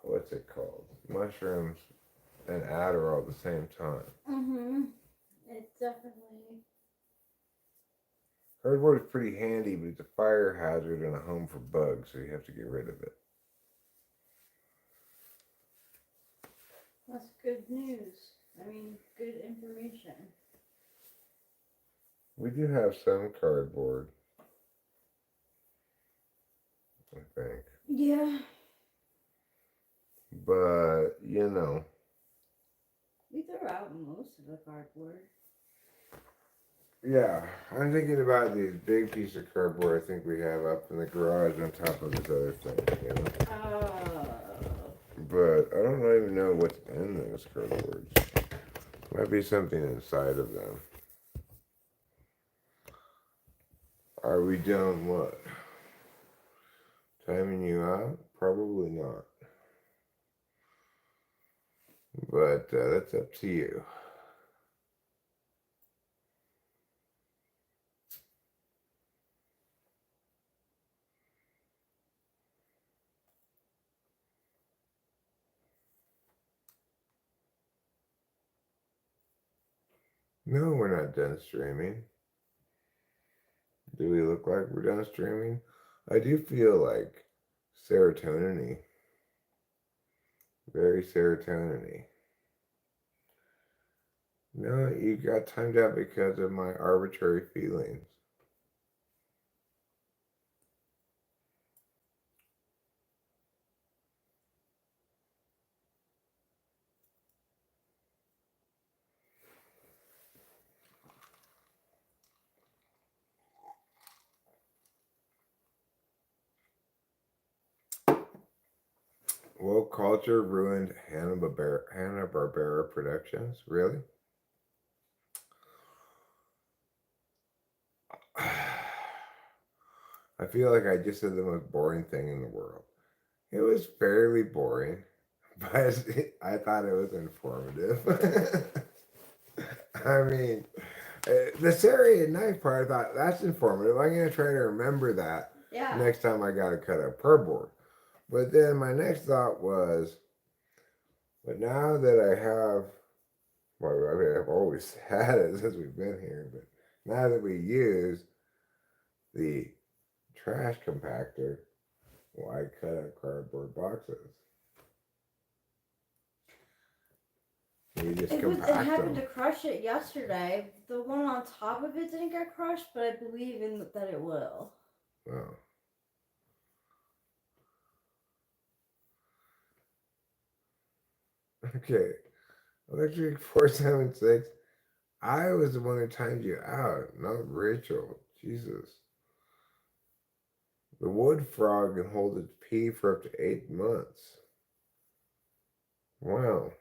what's it called? Mushrooms and Adderall at the same time. Mm-hmm. It's definitely. Cardboard is pretty handy, but it's a fire hazard and a home for bugs, so you have to get rid of it. That's good news. I mean, good information. We do have some cardboard, I think. Yeah. But, you know. We throw out most of the cardboard. Yeah, I'm thinking about these big pieces of cardboard I think we have up in the garage on top of this other thing, you know? But I don't even know what's in those cardboards. Might be something inside of them. Are we done what? Timing you out? Probably not. But that's up to you. No, we're not done streaming. Do we look like we're done streaming? I do feel like serotonin-y. Very serotonin-y. No, you got timed out because of my arbitrary feelings. Woke culture ruined Hanna-Barbera Productions? Really? I feel like I just said the most boring thing in the world. It was fairly boring, but I thought it was informative. I mean, The serrated knife part, I thought that's informative. I'm gonna try to remember that Yeah. next time I gotta cut a purboard. But then my next thought was, but now that I have, well, I mean, I've always had it since we've been here, but now that we use the trash compactor, why cut out cardboard boxes? You just It compact happened them. to crush it yesterday. The one on top of it didn't get crushed, but I believe in that it will. Oh. Okay. Electric 476. I was the one who timed you out, not Rachel. Jesus. The wood frog can hold its pee for up to 8 months. Wow.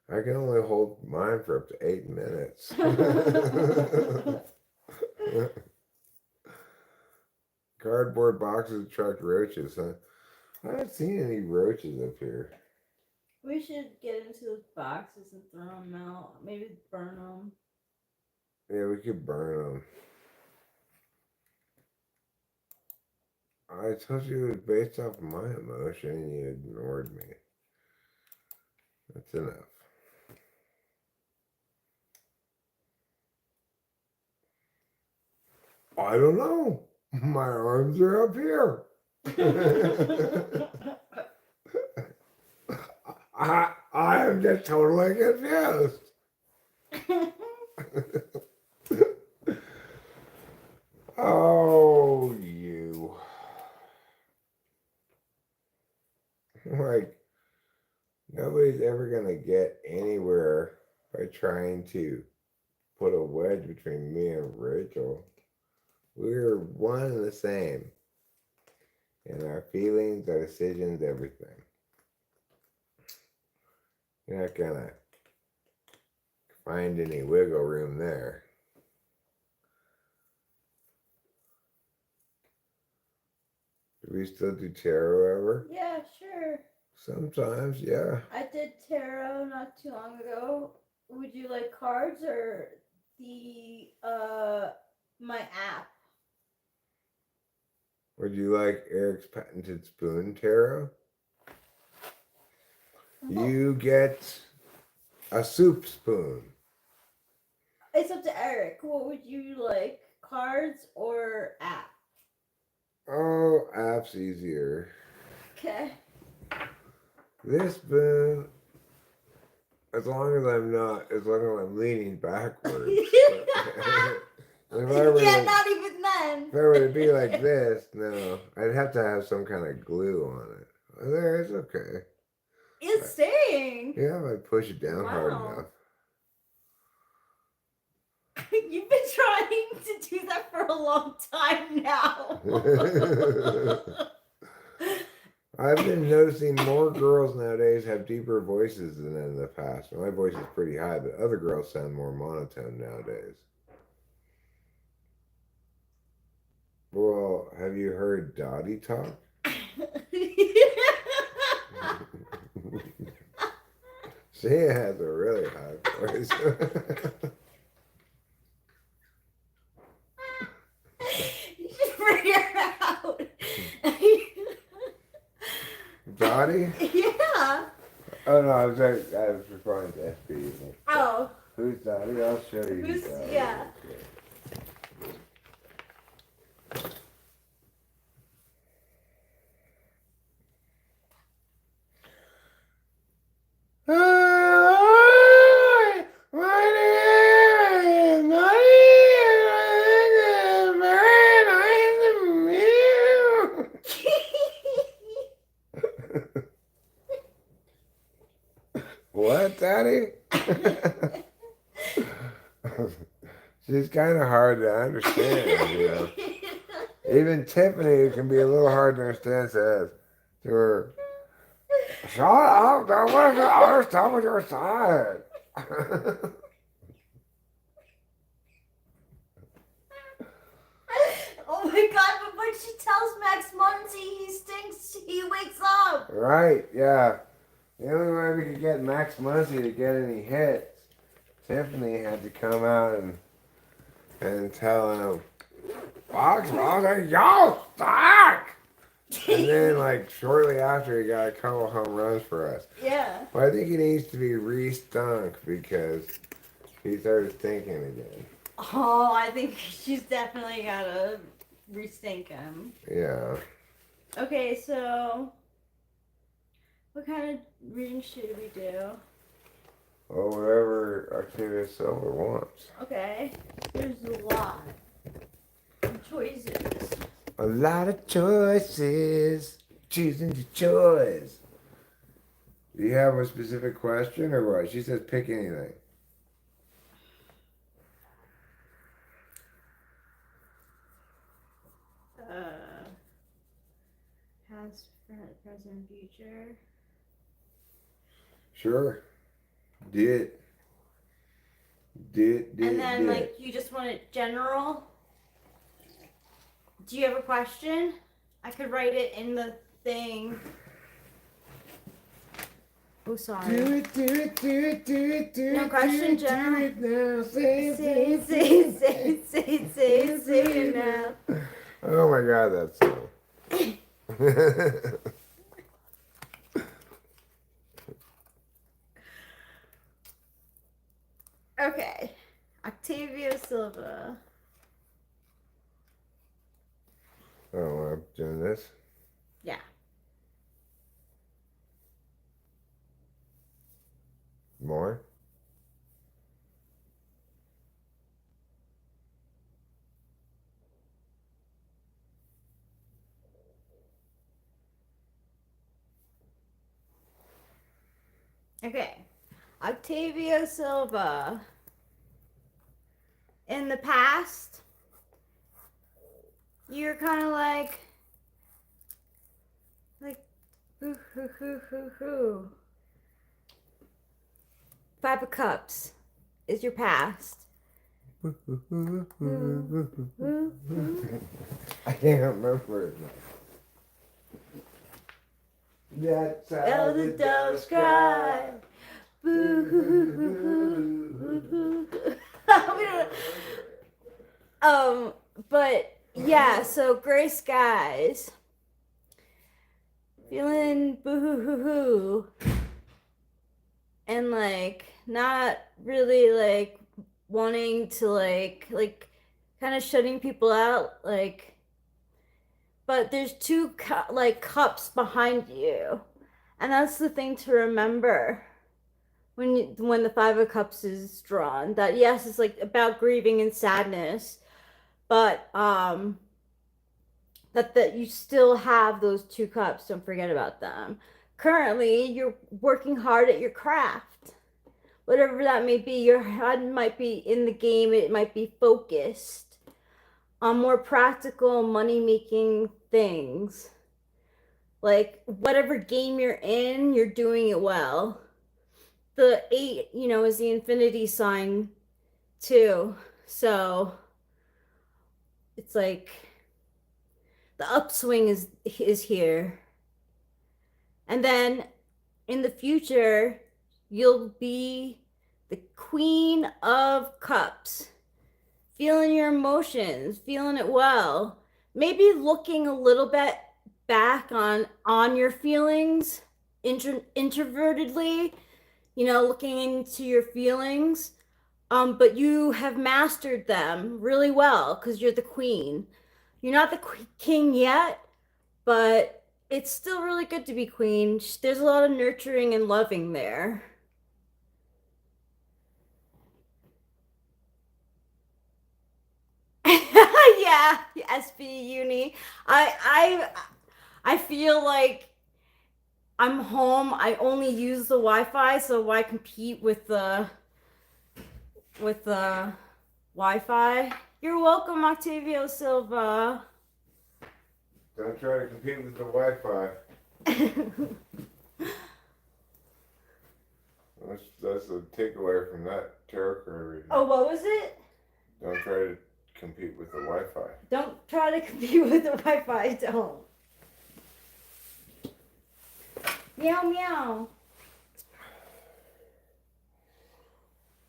I can only hold mine for up to 8 minutes. Cardboard boxes attract roaches, huh? I haven't seen any roaches up here. We should get into those boxes and throw them out. Maybe burn them. Yeah, we could burn them. I told you it was based off my emotion and you ignored me. That's enough. I don't know. My arms are up here. I am just totally confused. Oh, you. Like, nobody's ever going to get anywhere by trying to put a wedge between me and Rachel. We're one and the same in our feelings, our decisions, everything. You're not going to find any wiggle room there. Do we still do tarot ever? Yeah, sure. Sometimes, yeah. I did tarot not too long ago. Would you like cards or the my app? Would you like Eric's patented spoon tarot? You get a soup spoon. It's up to Eric. What would you like? Cards or app? Oh, app's easier. Okay. This spoon, as long as I'm leaning backwards. Yeah, not even then. If I were to be like this, no, I'd have to have some kind of glue on it. There, it's okay. It's staying. Yeah, if I push it down hard Wow. enough. You've been trying to do that for a long time now. I've been noticing more girls nowadays have deeper voices than in the past. My voice is pretty high, but other girls sound more monotone nowadays. Well, have you heard Dottie talk? She has a really high voice. You should bring her out. Dottie? Yeah. Oh no, I was referring to FB. Oh. Who's Dottie? I'll show you. Who's Dottie. yeah. What, Daddy? She's kind of hard to understand, you know. Even Tiffany can be a little hard to understand, says to her, "Shut up, that wasn't our stuff with your side." Oh my god, but when she tells Max Muncy he stinks, he wakes up. Right, yeah. The only way we could get Max Muncy to get any hits, Tiffany had to come out and and telling him, Fox, y'all suck! And then, like, shortly after, he got a couple home runs for us. Yeah. But I think he needs to be re-stunk because he started thinking again. Oh, I think she's definitely gotta restink him. Yeah. Okay, so what kind of reading should we do? Well, whatever Octavia Silver wants. Okay, there's a lot of choices. A lot of choices. Choosing the choice. Do you have a specific question or what? She says pick anything. Past, present, future. Sure. Did. And then, like, you just want it general? Do you have a question? I could write it in the thing. Oh, sorry. Do it. No question, general. Do it now. Say it now. Oh my God, that's so. Okay. Octavio Silva. Oh, I'm doing this? Yeah. More? Okay. Octavio Silva. In the past, you're kind of like, boo hoo hoo hoo hoo. Five of Cups is your past. I can't remember it now. That's how The doves cry. Boo hoo hoo hoo hoo hoo. But yeah, so gray skies. Feeling boo hoo hoo hoo. And like not really like wanting to like kind of shutting people out, like, but there's two like cups behind you, and that's the thing to remember when the Five of Cups is drawn, that yes, it's like about grieving and sadness, but that you still have those two cups. Don't forget about them. Currently you're working hard at your craft, whatever that may be. Your head might be in the game, it might be focused on more practical money making things, like whatever game you're in, you're doing it well. The 8, is the infinity sign too, so it's like the upswing is here. And then in the future, you'll be the Queen of Cups, feeling your emotions, feeling it well, maybe looking a little bit back on your feelings introvertedly, looking into your feelings, but you have mastered them really well because you're the queen. You're not the king yet, but it's still really good to be queen. There's a lot of nurturing and loving there. Yeah, SB Uni. I feel like I'm home. I only use the Wi-Fi, so why compete with the Wi-Fi? You're welcome, Octavio Silva. Don't try to compete with the Wi-Fi. That's a takeaway from that tarot card reading. Oh, what was it? Don't try to compete with the Wi-Fi. Don't try to compete with the Wi-Fi. Don't. Meow meow.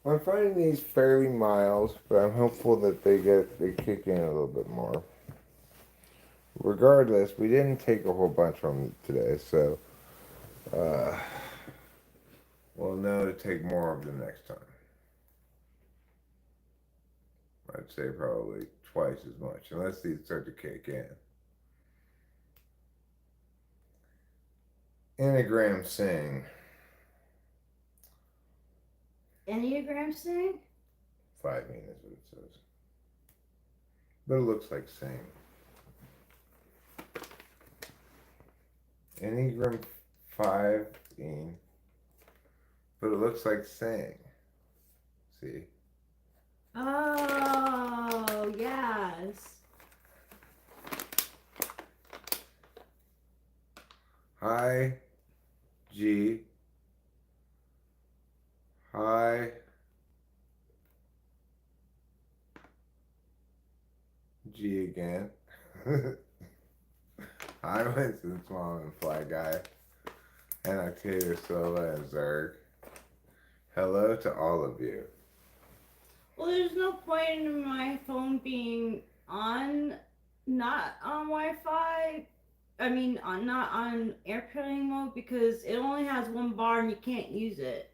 I'm finding these fairly mild, but I'm hopeful that they kick in a little bit more. Regardless, we didn't take a whole bunch from them today, so uh, we'll know to take more of them next time. I'd say probably twice as much, unless these start to kick in. Enneagram sing. Enneagram sing? 5 is what it says. But it looks like sing. Enneagram 5, but it looks like sing. See? Oh, yes. High G. High G again. Hi, Winston Swan and Fly Guy. And Octavia Silva and Zerg. Hello to all of you. Well, there's no point in my phone being not on Wi-Fi. I mean, not on airplane mode because it only has one bar and you can't use it.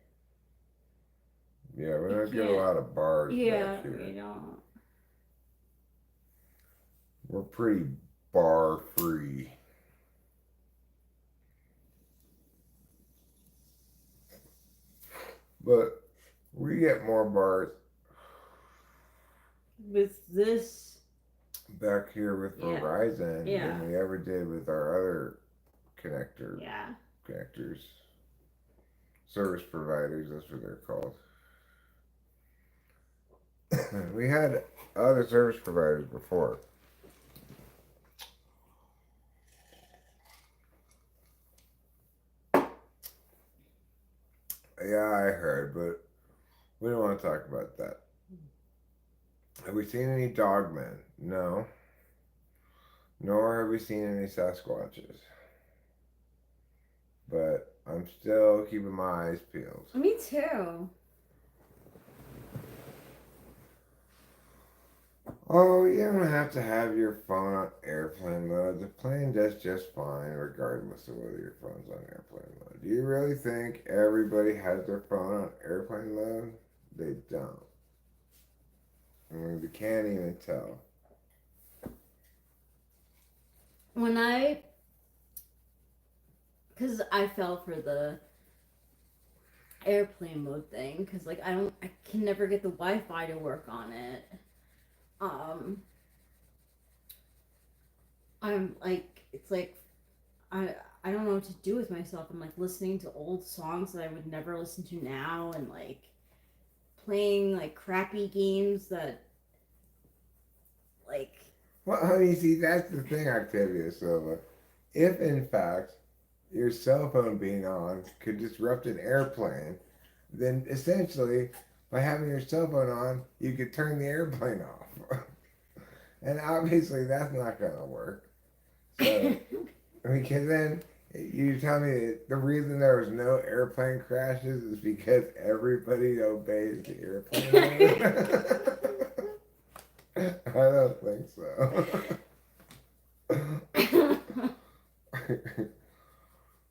Yeah, we don't get a lot of bars back here. Yeah, we don't. We're pretty bar free. But we get more bars With this back here with Verizon than we ever did with our other connectors. Service providers, that's what they're called. We had other service providers before. Yeah, I heard, but we don't want to talk about that. Have we seen any dogmen? No. Nor have we seen any Sasquatches. But I'm still keeping my eyes peeled. Me too. Oh, you don't have to have your phone on airplane mode. The plane does just fine regardless of whether your phone's on airplane mode. Do you really think everybody has their phone on airplane mode? They don't. I mean, we can't even tell. Because I fell for the airplane mode thing, because like I can never get the Wi-Fi to work on it. I'm like, it's like I don't know what to do with myself. I'm like listening to old songs that I would never listen to now, and like playing like crappy games that like. Well, honey, see, that's the thing, Octavia Silva. If in fact your cell phone being on could disrupt an airplane, then essentially by having your cell phone on, you could turn the airplane off. And obviously that's not going to work. So, because then you tell me that the reason there was no airplane crashes is because everybody obeys the airplane mode? I don't think so.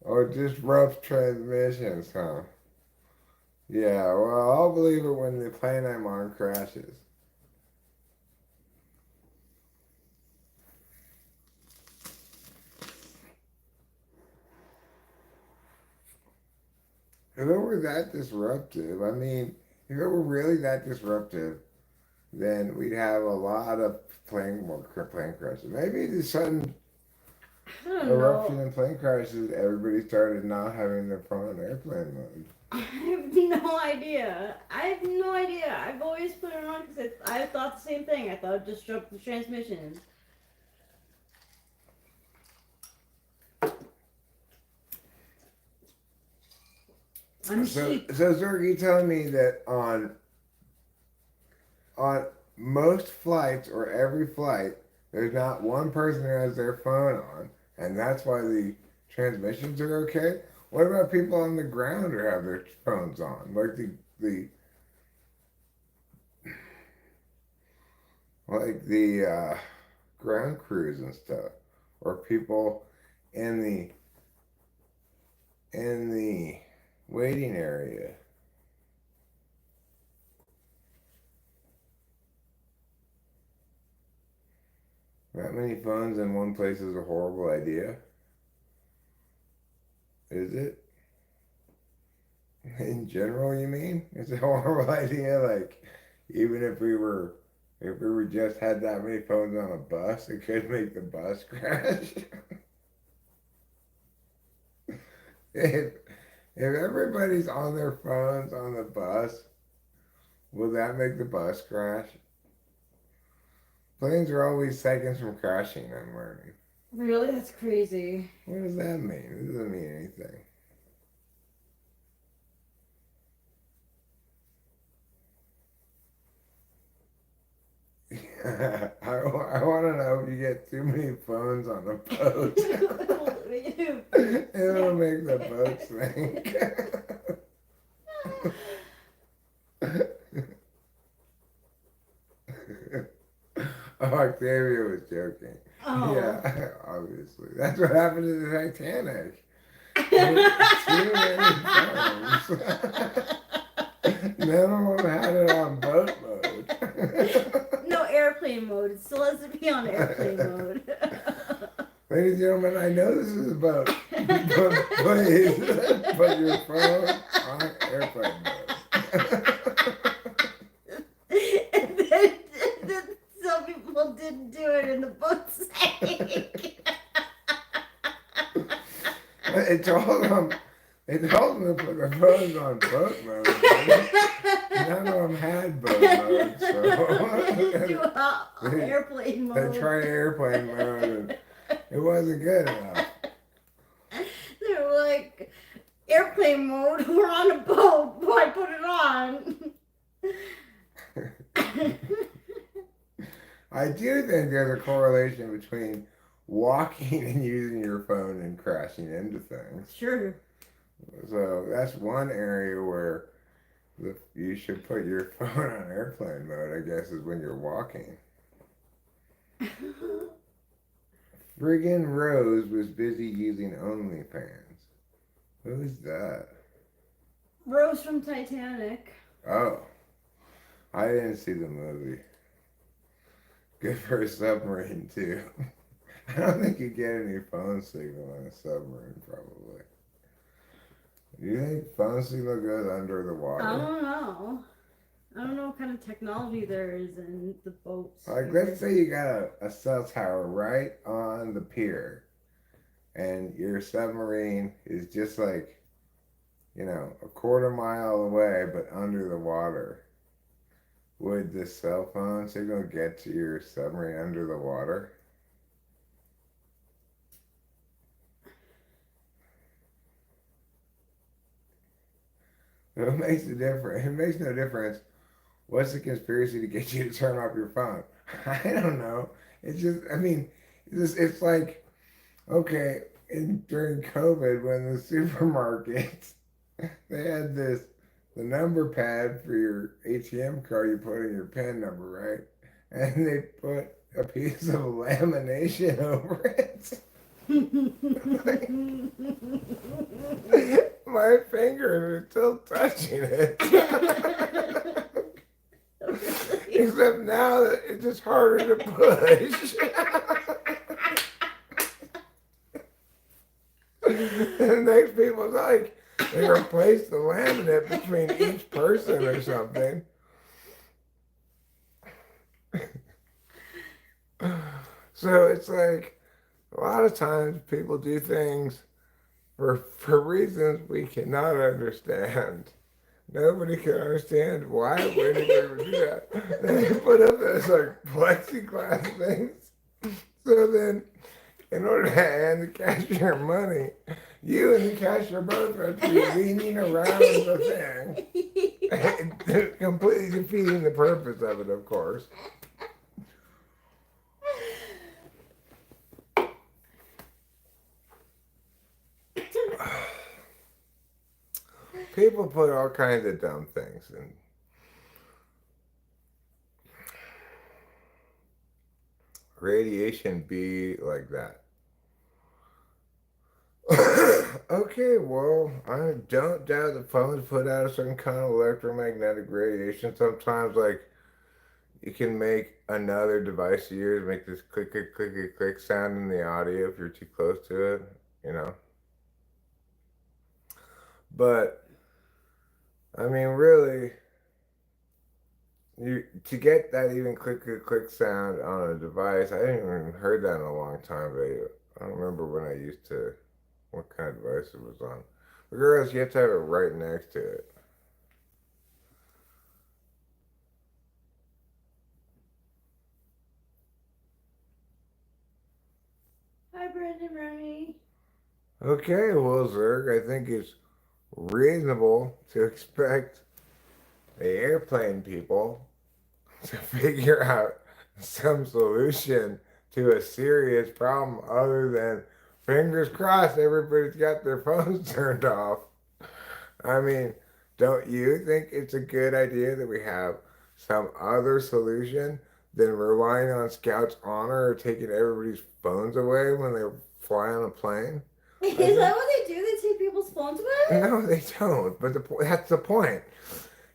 Or disrupts transmissions, huh? Yeah, well, I'll believe it when the plane I'm on crashes. If it were that disruptive, I mean, if it were really that disruptive, then we'd have a lot of plane crashes. Maybe the sudden eruption in plane crashes, everybody started not having their phone on airplane mode. I have no idea. I've always put it on because I thought the same thing. I thought it disrupted the transmissions. So Zerg, you telling me that on most flights or every flight, there's not one person who has their phone on, and that's why the transmissions are okay? What about people on the ground who have their phones on? Like the like the ground crews and stuff, or people in the waiting area. That many phones in one place is a horrible idea. Is it? In general, you mean? It's a horrible idea. Like, even if we just had that many phones on a bus, it could make the bus crash. if if everybody's on their phones on the bus, will that make the bus crash? Planes are always seconds from crashing, I'm learning. Really? That's crazy. What does that mean? It doesn't mean anything. I want to know if you get too many phones on a boat. It'll make the boat sink. Oh, Octavia was joking. Oh. Yeah, obviously. That's what happened to the Titanic. Too many phones. None of them had it on boat mode. No airplane mode. It still has to be on airplane mode. Ladies and gentlemen, I know this is a boat, but please put your phone on airplane mode. and then some people didn't do it and the boat sank. It told them to put their phones on boat mode. None of them had boat mode, so do airplane mode. they tried airplane mode and it wasn't good enough. They were like, airplane mode, we're on a boat, why put it on? I do think there's a correlation between walking and using your phone and crashing into things. Sure. So that's one area where you should put your phone on airplane mode, I guess, is when you're walking. Friggin' Rose was busy using OnlyFans. Who is that? Rose from Titanic. Oh, I didn't see the movie. Good for a submarine, too. I don't think you get any phone signal on a submarine, probably. Do you think phone signal goes under the water? I don't know. I don't know what kind of technology there is in the boats. Like, let's say you got a cell tower right on the pier, and your submarine is just like, a quarter mile away, but under the water. Would the cell phone signal get to your submarine under the water? It makes a difference. It makes no difference. What's the conspiracy to get you to turn off your phone? I don't know. It's just, it's like, okay, during COVID, when the supermarkets, they had the number pad for your ATM card, you put in your PIN number, right? And they put a piece of lamination over it. My fingers are still touching it. Except now that it's just harder to push. And next people's like, they replace the laminate between each person or something. So it's like, a lot of times people do things for reasons we cannot understand. Nobody can understand why would anybody do that. They put up those like plexiglass things. So then, in order to hand the cashier money, you and the cashier both have to be leaning around the thing, completely defeating the purpose of it, of course. People put all kinds of dumb things in. radiation be like that? Okay, well, I don't doubt the phones put out a certain kind of electromagnetic radiation. Sometimes, like, you can make another device you use make this click, click, click, click, click sound in the audio if you're too close to it, you know? But, I mean, really, you to get that even click, click, click sound on a device, I haven't even heard that in a long time, but I don't remember when I used to, what kind of device it was on. Regardless, you have to have it right next to it. Hi, Brandon Remy. Okay, well, Zerg, I think it's reasonable to expect the airplane people to figure out some solution to a serious problem other than fingers crossed everybody's got their phones turned off. I mean, don't you think it's a good idea that we have some other solution than relying on Scout's honor or taking everybody's phones away when they fly on a plane? Is I that think what they do? They take people's phones away? no, they don't. But that's the point.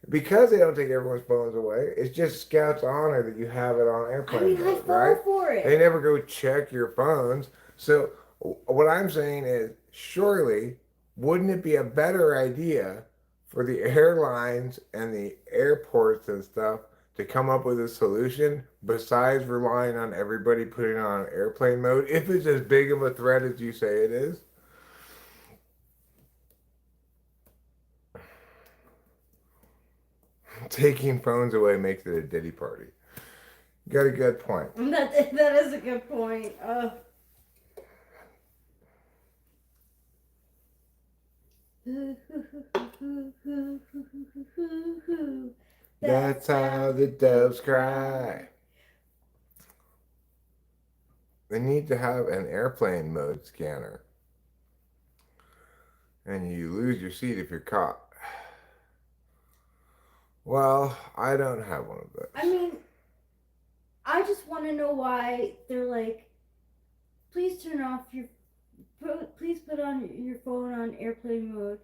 Because they don't take everyone's phones away, it's just Scout's honor that you have it on I airplane mean, I mode, fall right? for They it. never go check your phones. So what I'm saying is, surely, wouldn't it be a better idea for the airlines and the airports and stuff to come up with a solution besides relying on everybody putting on airplane mode if it's as big of a threat as you say it is? Taking phones away makes it a ditty party. You got a good point. That is a good point. That's how the doves cry. They need to have an airplane mode scanner. And you lose your seat if you're caught. Well, I don't have one of I those. mean, I just want to know why they're like, please turn off your, please put on your phone on airplane mode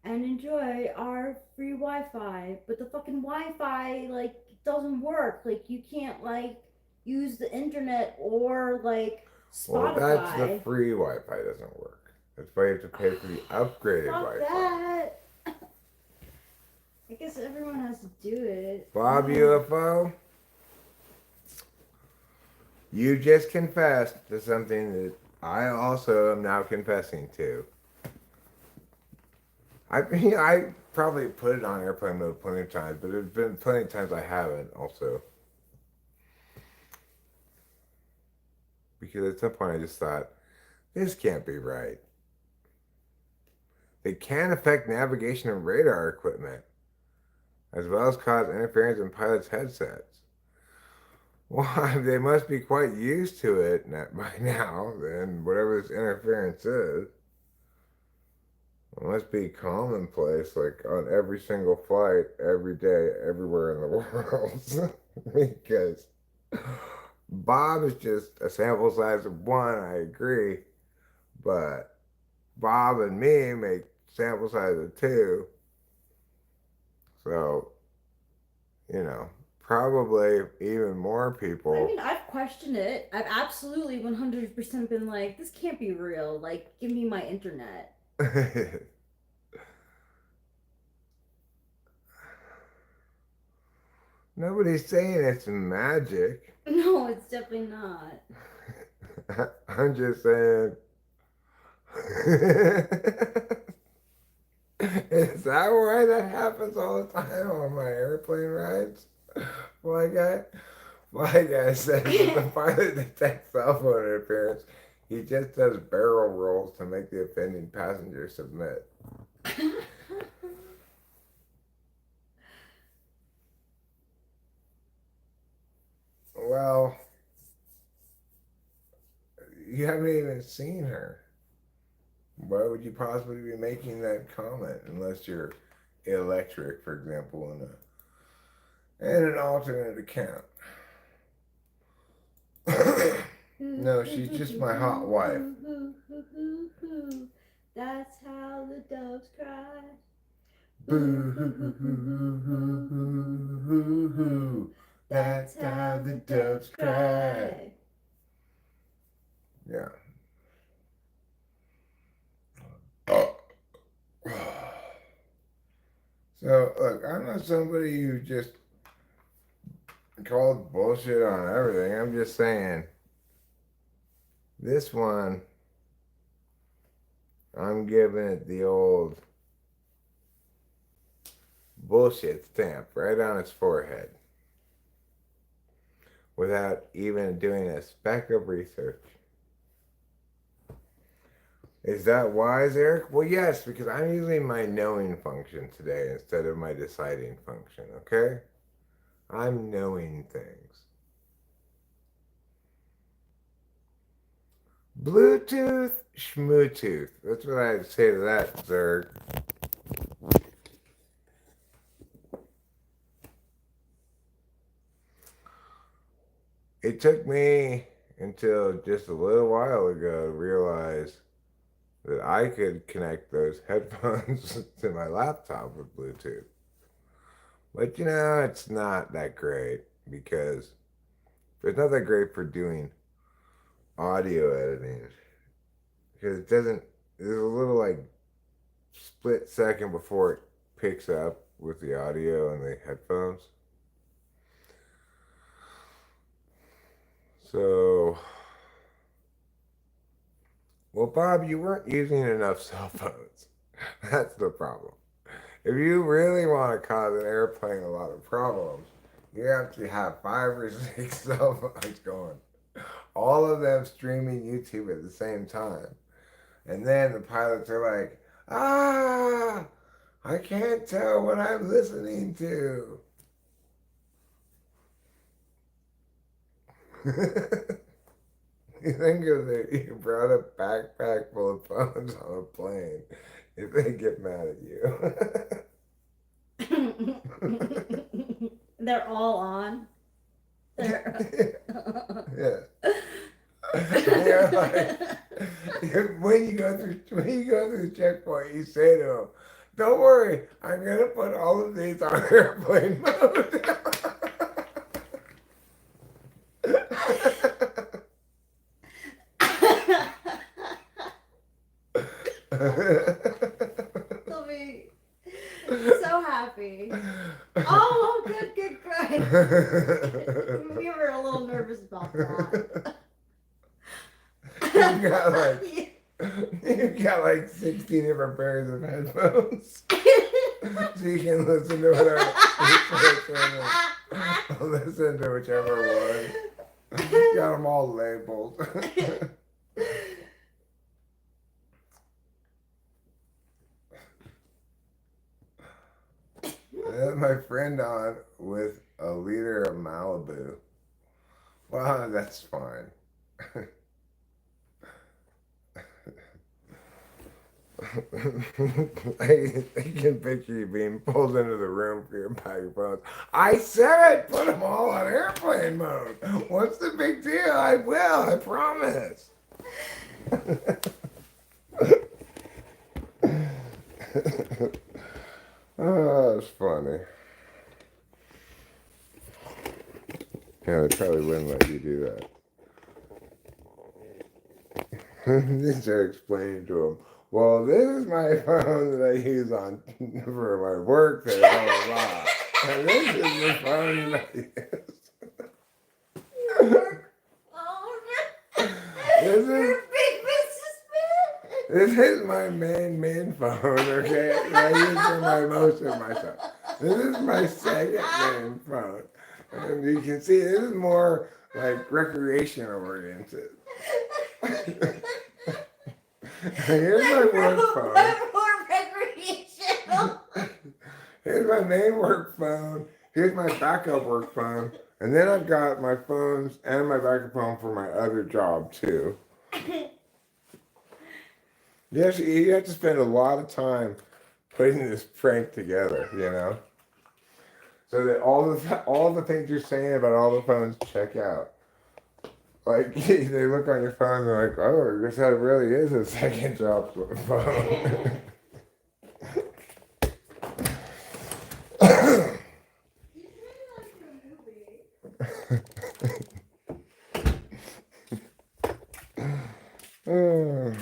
and enjoy our free Wi-Fi. But the fucking Wi-Fi like doesn't work. Like you can't like use the internet or like Well, that's the Spotify. free Wi-Fi doesn't work. That's why you have to pay for the upgraded Fuck Wi-Fi. that. I guess everyone has to do it. Bob UFO, you just confessed to something that I also am now confessing to. I probably put it on airplane mode plenty of times, but there's been plenty of times I haven't also. Because at some point I just thought, this can't be right. They can affect navigation and radar equipment, as well as cause interference in pilots' headsets. Well, they must be quite used to it by now, then, whatever this interference is. It must be commonplace, like on every single flight, every day, everywhere in the world. Because Bob is just a sample size of one, I agree. But Bob and me make sample size of two. So, probably even more I people. mean, I've questioned it. I've absolutely 100% been like, this can't be real. Like, give me my internet. Nobody's saying it's magic. No, it's definitely not. I'm just saying. Is that why that happens all the time on my airplane rides? Fly guy? Fly guy says that the pilot detects cell phone interference. He just does barrel rolls to make the offending passenger submit. Well, you haven't even seen her. Why would you possibly be making that comment unless you're electric, for example, in an alternate account? No, she's just my hot wife. That's how the doves cry. Boo hoo hoo hoo hoo hoo hoo hoo. That's how the doves cry. Yeah. So look, I'm not somebody who just calls bullshit on everything. I'm just saying this one, I'm giving it the old bullshit stamp right on its forehead without even doing a speck of research. Is that wise, Eric? Well, yes, because I'm using my knowing function today instead of my deciding function, okay? I'm knowing things. Bluetooth, schmootooth. That's what I'd say to that, Zerg. It took me until just a little while ago to realize that I could connect those headphones to my laptop with Bluetooth. But you know, it's not that great because it's not that great for doing audio editing because it doesn't, there's a little like split second before it picks up with the audio and the headphones. So, well, Bob, you weren't using enough cell phones. That's the problem. If you really want to cause an airplane a lot of problems, you have to have 5 or 6 cell phones going. All of them streaming YouTube at the same time. And then the pilots are like, I can't tell what I'm listening to. You think of it, you brought a backpack full of phones on a plane if they get mad at you. They're all on. Yeah. Yeah, like, when you go through the checkpoint, you say to them, "Don't worry, I'm gonna put all of these on airplane mode." They'll be so happy. Oh, good. We were a little nervous about that. You've got like 60 different pairs of headphones. So you can listen to whatever. Listen to whichever one. Got them all labeled. I had my friend on with a liter of Malibu. Wow, that's fine. I can picture you being pulled into the room for your bag of phones. I said put them all on airplane mode. What's the big deal? I will, I promise. Oh, that's funny. Yeah, they probably wouldn't let you do that. They start explaining to him, well, this is my phone that I use on for my work and blah, blah, blah. And this is the phone that I use. This is my main phone, okay? That I use for most of my stuff. This is my second main phone. And you can see this is more like recreation oriented. Here's my work phone. More recreational. Here's my main work phone. Here's my backup work phone. And then I've got my phones and my backup phone for my other job too. Yes, you have to spend a lot of time putting this prank together, you know? So that all the things you're saying about all the phones check out. Like, they look on your phone and they're like, oh, I guess that really is a second job phone. Oh,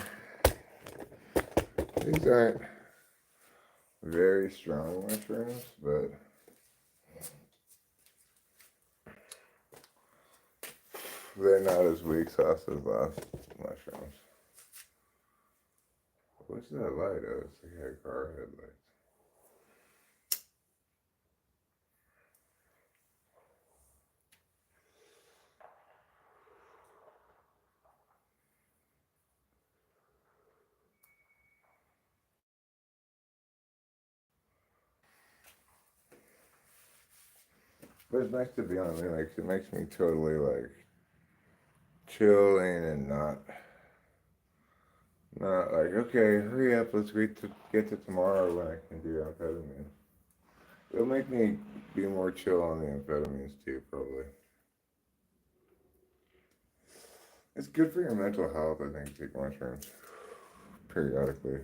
these aren't very strong mushrooms, but they're not as weak sauce as last mushrooms. What's that light? Oh, it's like a car headlight. But it's nice to be on there. Like, it makes me totally like chilling and not like, okay, hurry up, let's get to tomorrow when I can do amphetamine. It'll make me be more chill on the amphetamines too, probably. It's good for your mental health, I think, to take mushrooms periodically.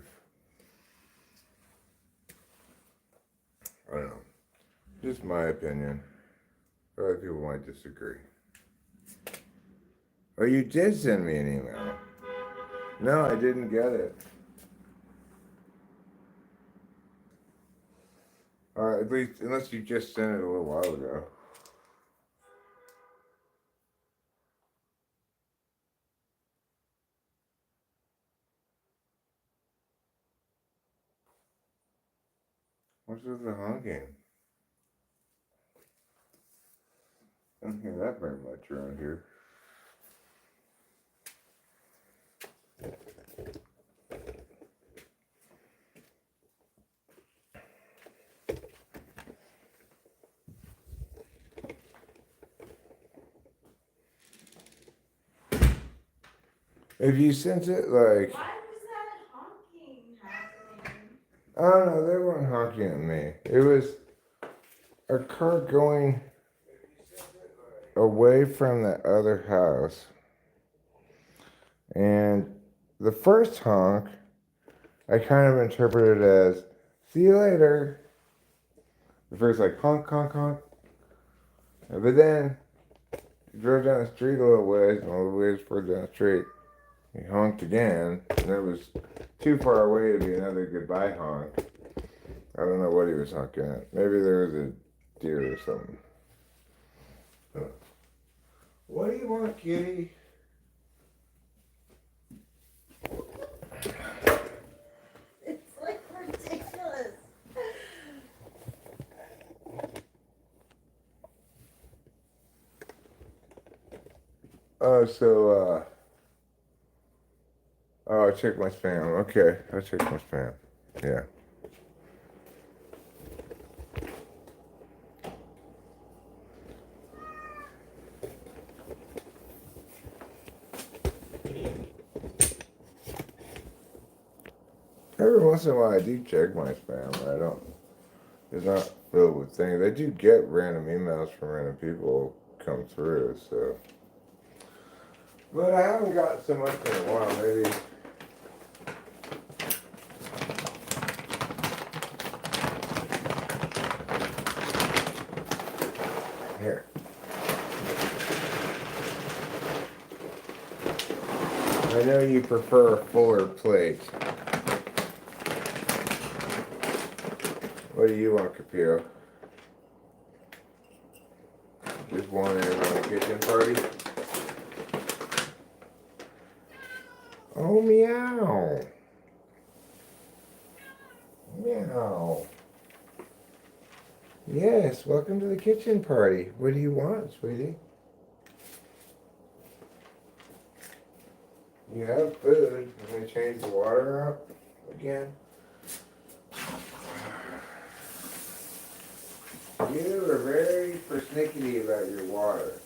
I don't know. Just my opinion. Other people might disagree. Oh, you did send me an email. No, I didn't get it. At least, unless you just sent it a little while ago. What's with the honking? I don't hear that very much around here. If you sense it, like, Why was that honking happening? I don't know, they weren't honking at me. It was a car going away from the other house. And the first honk, I kind of interpreted as, see you later. The first, like, honk, honk, honk. But then, he drove down the street a little ways, and all the ways further down the street. He honked again, and it was too far away to be another goodbye honk. I don't know what he was honking at. Maybe there was a deer or something. What do you want, kitty? It's like ridiculous. Oh, so, oh, I checked my spam. Okay, I checked my spam. Yeah. Every once in a while, I do check my spam. I don't. It's not filled with things. I do get random emails from random people come through. So, but I haven't got so much in a while. Maybe. Here. I know you prefer a fuller plate. What do you want, Capio? Just one in on a kitchen party? Oh, meow. Meow. Yes, welcome to the kitchen party. What do you want, sweetie? You have food. I'm going to change the water out again. You are very persnickety about your water.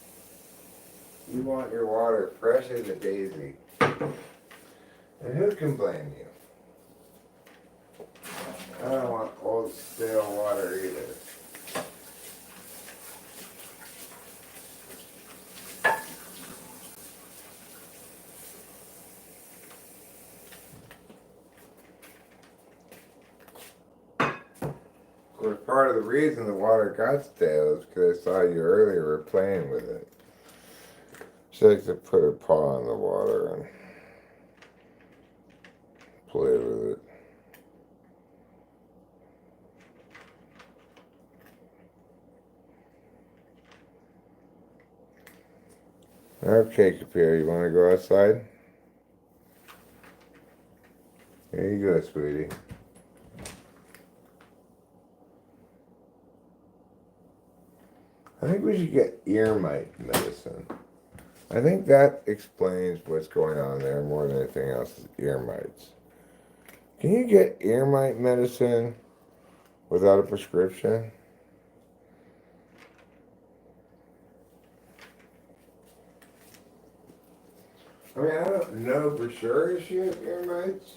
You want your water fresh as a daisy. And who can blame you? I don't want old stale water either. course, part of the reason the water got stale is because I saw you earlier were playing with it. She likes to put her paw in the water and play with it. Okay, Kapir, you want to go outside? Here you go, sweetie. I think we should get ear mite medicine. I think that explains what's going on there more than anything else is ear mites. Can you get ear mite medicine without a prescription? I mean, I don't know for sure if she has ear mites.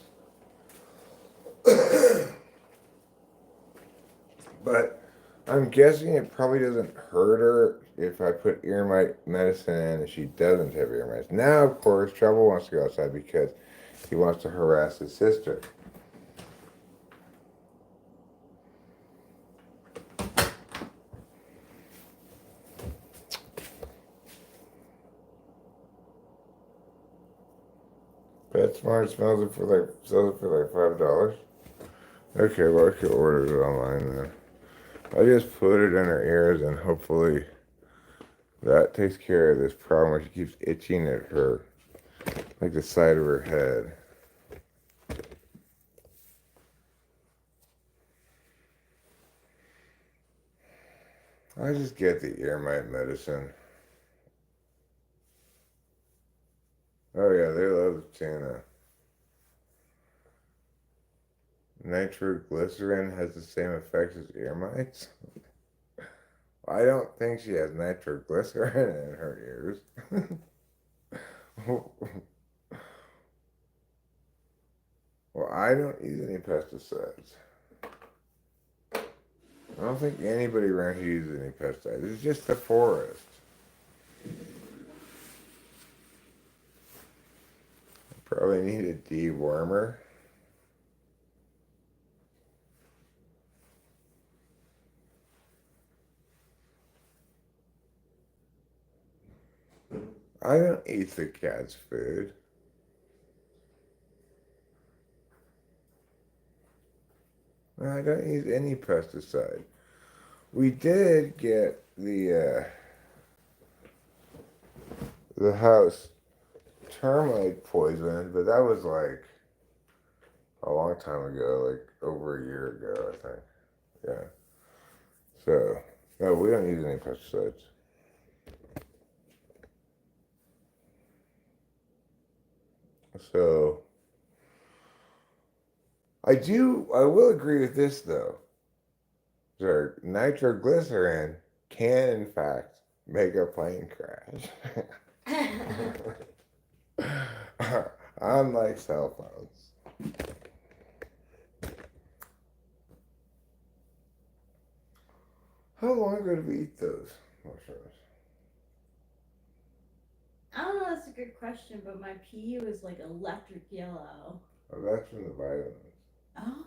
But I'm guessing it probably doesn't hurt her if I put ear mite medicine in and she doesn't have ear mites. Now, of course, Trouble wants to go outside because he wants to harass his sister. PetSmart sells it for like $5. Okay, well I could order it online then. I just put it in her ears and hopefully that takes care of this problem where she keeps itching at her, like the side of her head. I just get the ear mite medicine. Oh yeah, they love tuna. Nitroglycerin has the same effects as ear mites? I don't think she has nitroglycerin in her ears. Well, I don't use any pesticides. I don't think anybody around here uses any pesticides. It's just the forest. Probably need a dewormer. I don't eat the cat's food. I don't use any pesticide. We did get the house termite poisoned, but that was like a long time ago, like over a year ago, I think. Yeah. So, no, we don't use any pesticides. So, I will agree with this though. Sir, nitroglycerin can in fact make a plane crash. Unlike cell phones. How long ago did we eat those mushrooms? I don't know, that's a good question, but my pee was like electric yellow. Oh, that's from the vitamins. Oh.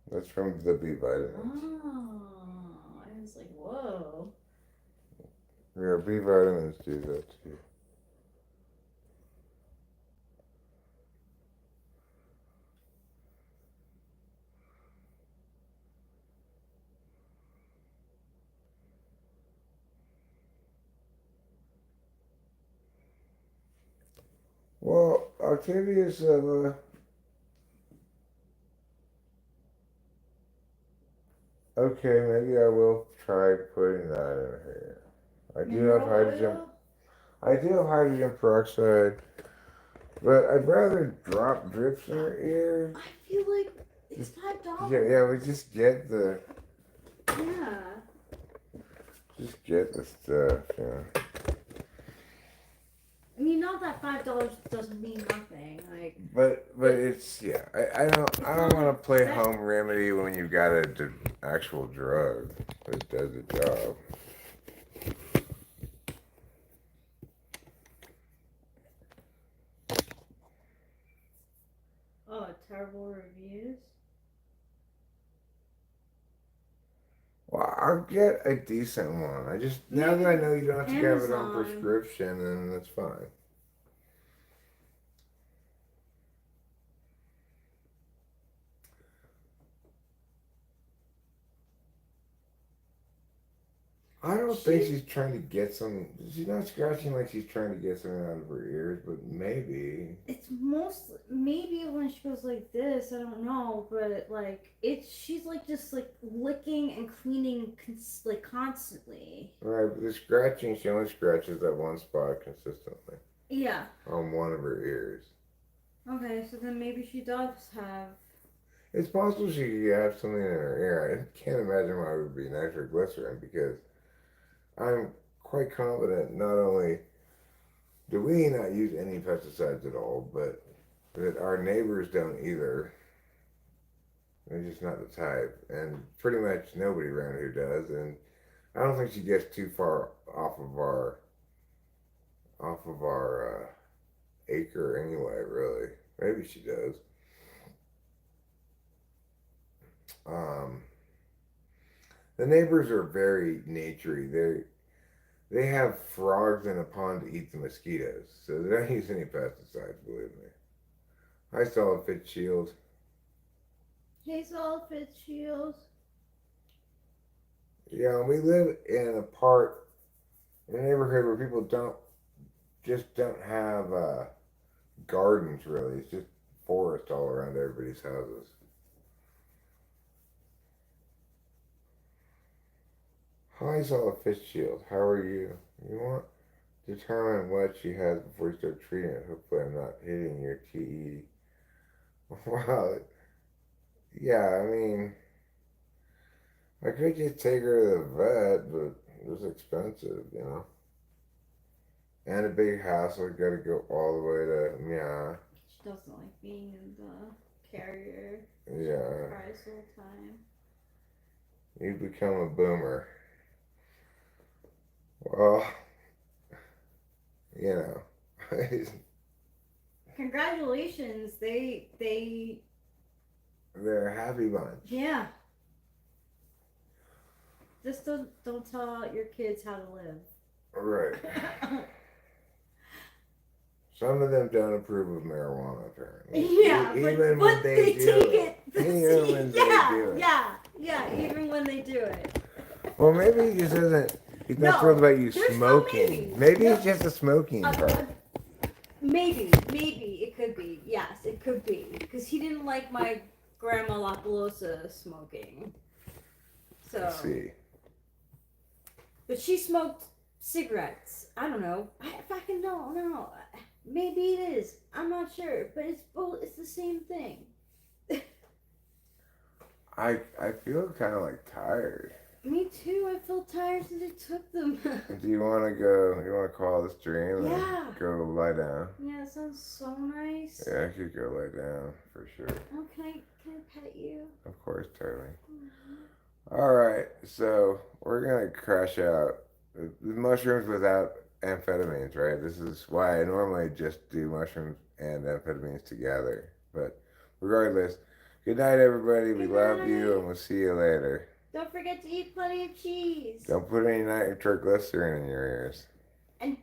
That's from the B vitamins. Oh. I was like, whoa. Yeah, B vitamins do that too. Well, Octavius, okay, maybe I will try putting that in here. I do have hydrogen. I do have hydrogen peroxide, but I'd rather drop drips in her ears. I feel like it's $5. Yeah, we just get the. Yeah. Just get the stuff, yeah. I mean, not that $5 doesn't mean nothing. Like, but it's I don't want to play home remedy when you got an actual drug that does the job. oh, terrible reviews. I'll get a decent one. I just now that I know you don't have to have it on Amazon. prescription, then that's fine. I don't think she's trying to get some. She's not scratching like she's trying to get something out of her ears, but maybe. It's most maybe when she goes like this, I don't know, but like it's she's like just like licking and cleaning like constantly. Right, but the scratching, she only scratches that one spot consistently Yeah. on one of her ears. Okay, so then maybe she does have. It's possible she could have something in her ear. I can't imagine why it would be nitroglycerin because I'm quite confident not only do we not use any pesticides at all, but that our neighbors don't either. They're just not the type, and pretty much nobody around here does. And I don't think she gets too far off of our acre anyway. Really, maybe she does. Um, the neighbors are very naturey. They have frogs in a pond to eat the mosquitoes, so they don't use any pesticides. Believe me. I saw a fit shield. Hey, Solid Fitzgerald. Yeah, we live in a part in a neighborhood where people don't have gardens really. It's just forest all around everybody's houses. Hi, Solid Fitzgerald. How are you? You want to determine what she has before you start treating it. Hopefully, I'm not hitting your TE. Wow. Yeah, I mean, I could just take her to the vet, but it was expensive, you know. And a big hassle. Got to go all the way to yeah. She doesn't like being in the carrier. Yeah. Cries all the time. You become a boomer. Well, you know. Congratulations, They're a happy bunch. yeah. Just don't tell your kids how to live. Right. Some of them don't approve of marijuana, apparently. Yeah, even but when they do take it. Even when they do it. yeah, even when they do it. Well, maybe he just isn't. He's not No, thrilled about you there's no smoking. maybe. Maybe No. it's just a smoking part. Maybe it could be. Yes, it could be because he didn't like my grandma La Pelosa smoking. So. Let's see. But she smoked cigarettes. I don't know. I fucking don't know. Maybe it is. I'm not sure. But it's both. It's the same thing. I feel kind of like tired. Me too. I feel tired since I took them. Do you want to go? You want to call this dream? Yeah. And go lie down. Yeah, it sounds so nice. Yeah, I could go lie down for sure. Oh, can I pet you? Of course, totally. Mm-hmm. All right, so we're gonna crash out the mushrooms without amphetamines, right? This is why I normally just do mushrooms and amphetamines together. But regardless, good night, everybody. We love you, and we'll see you later. Don't forget to eat plenty of cheese. Don't put any nitroglycerin in your ears. And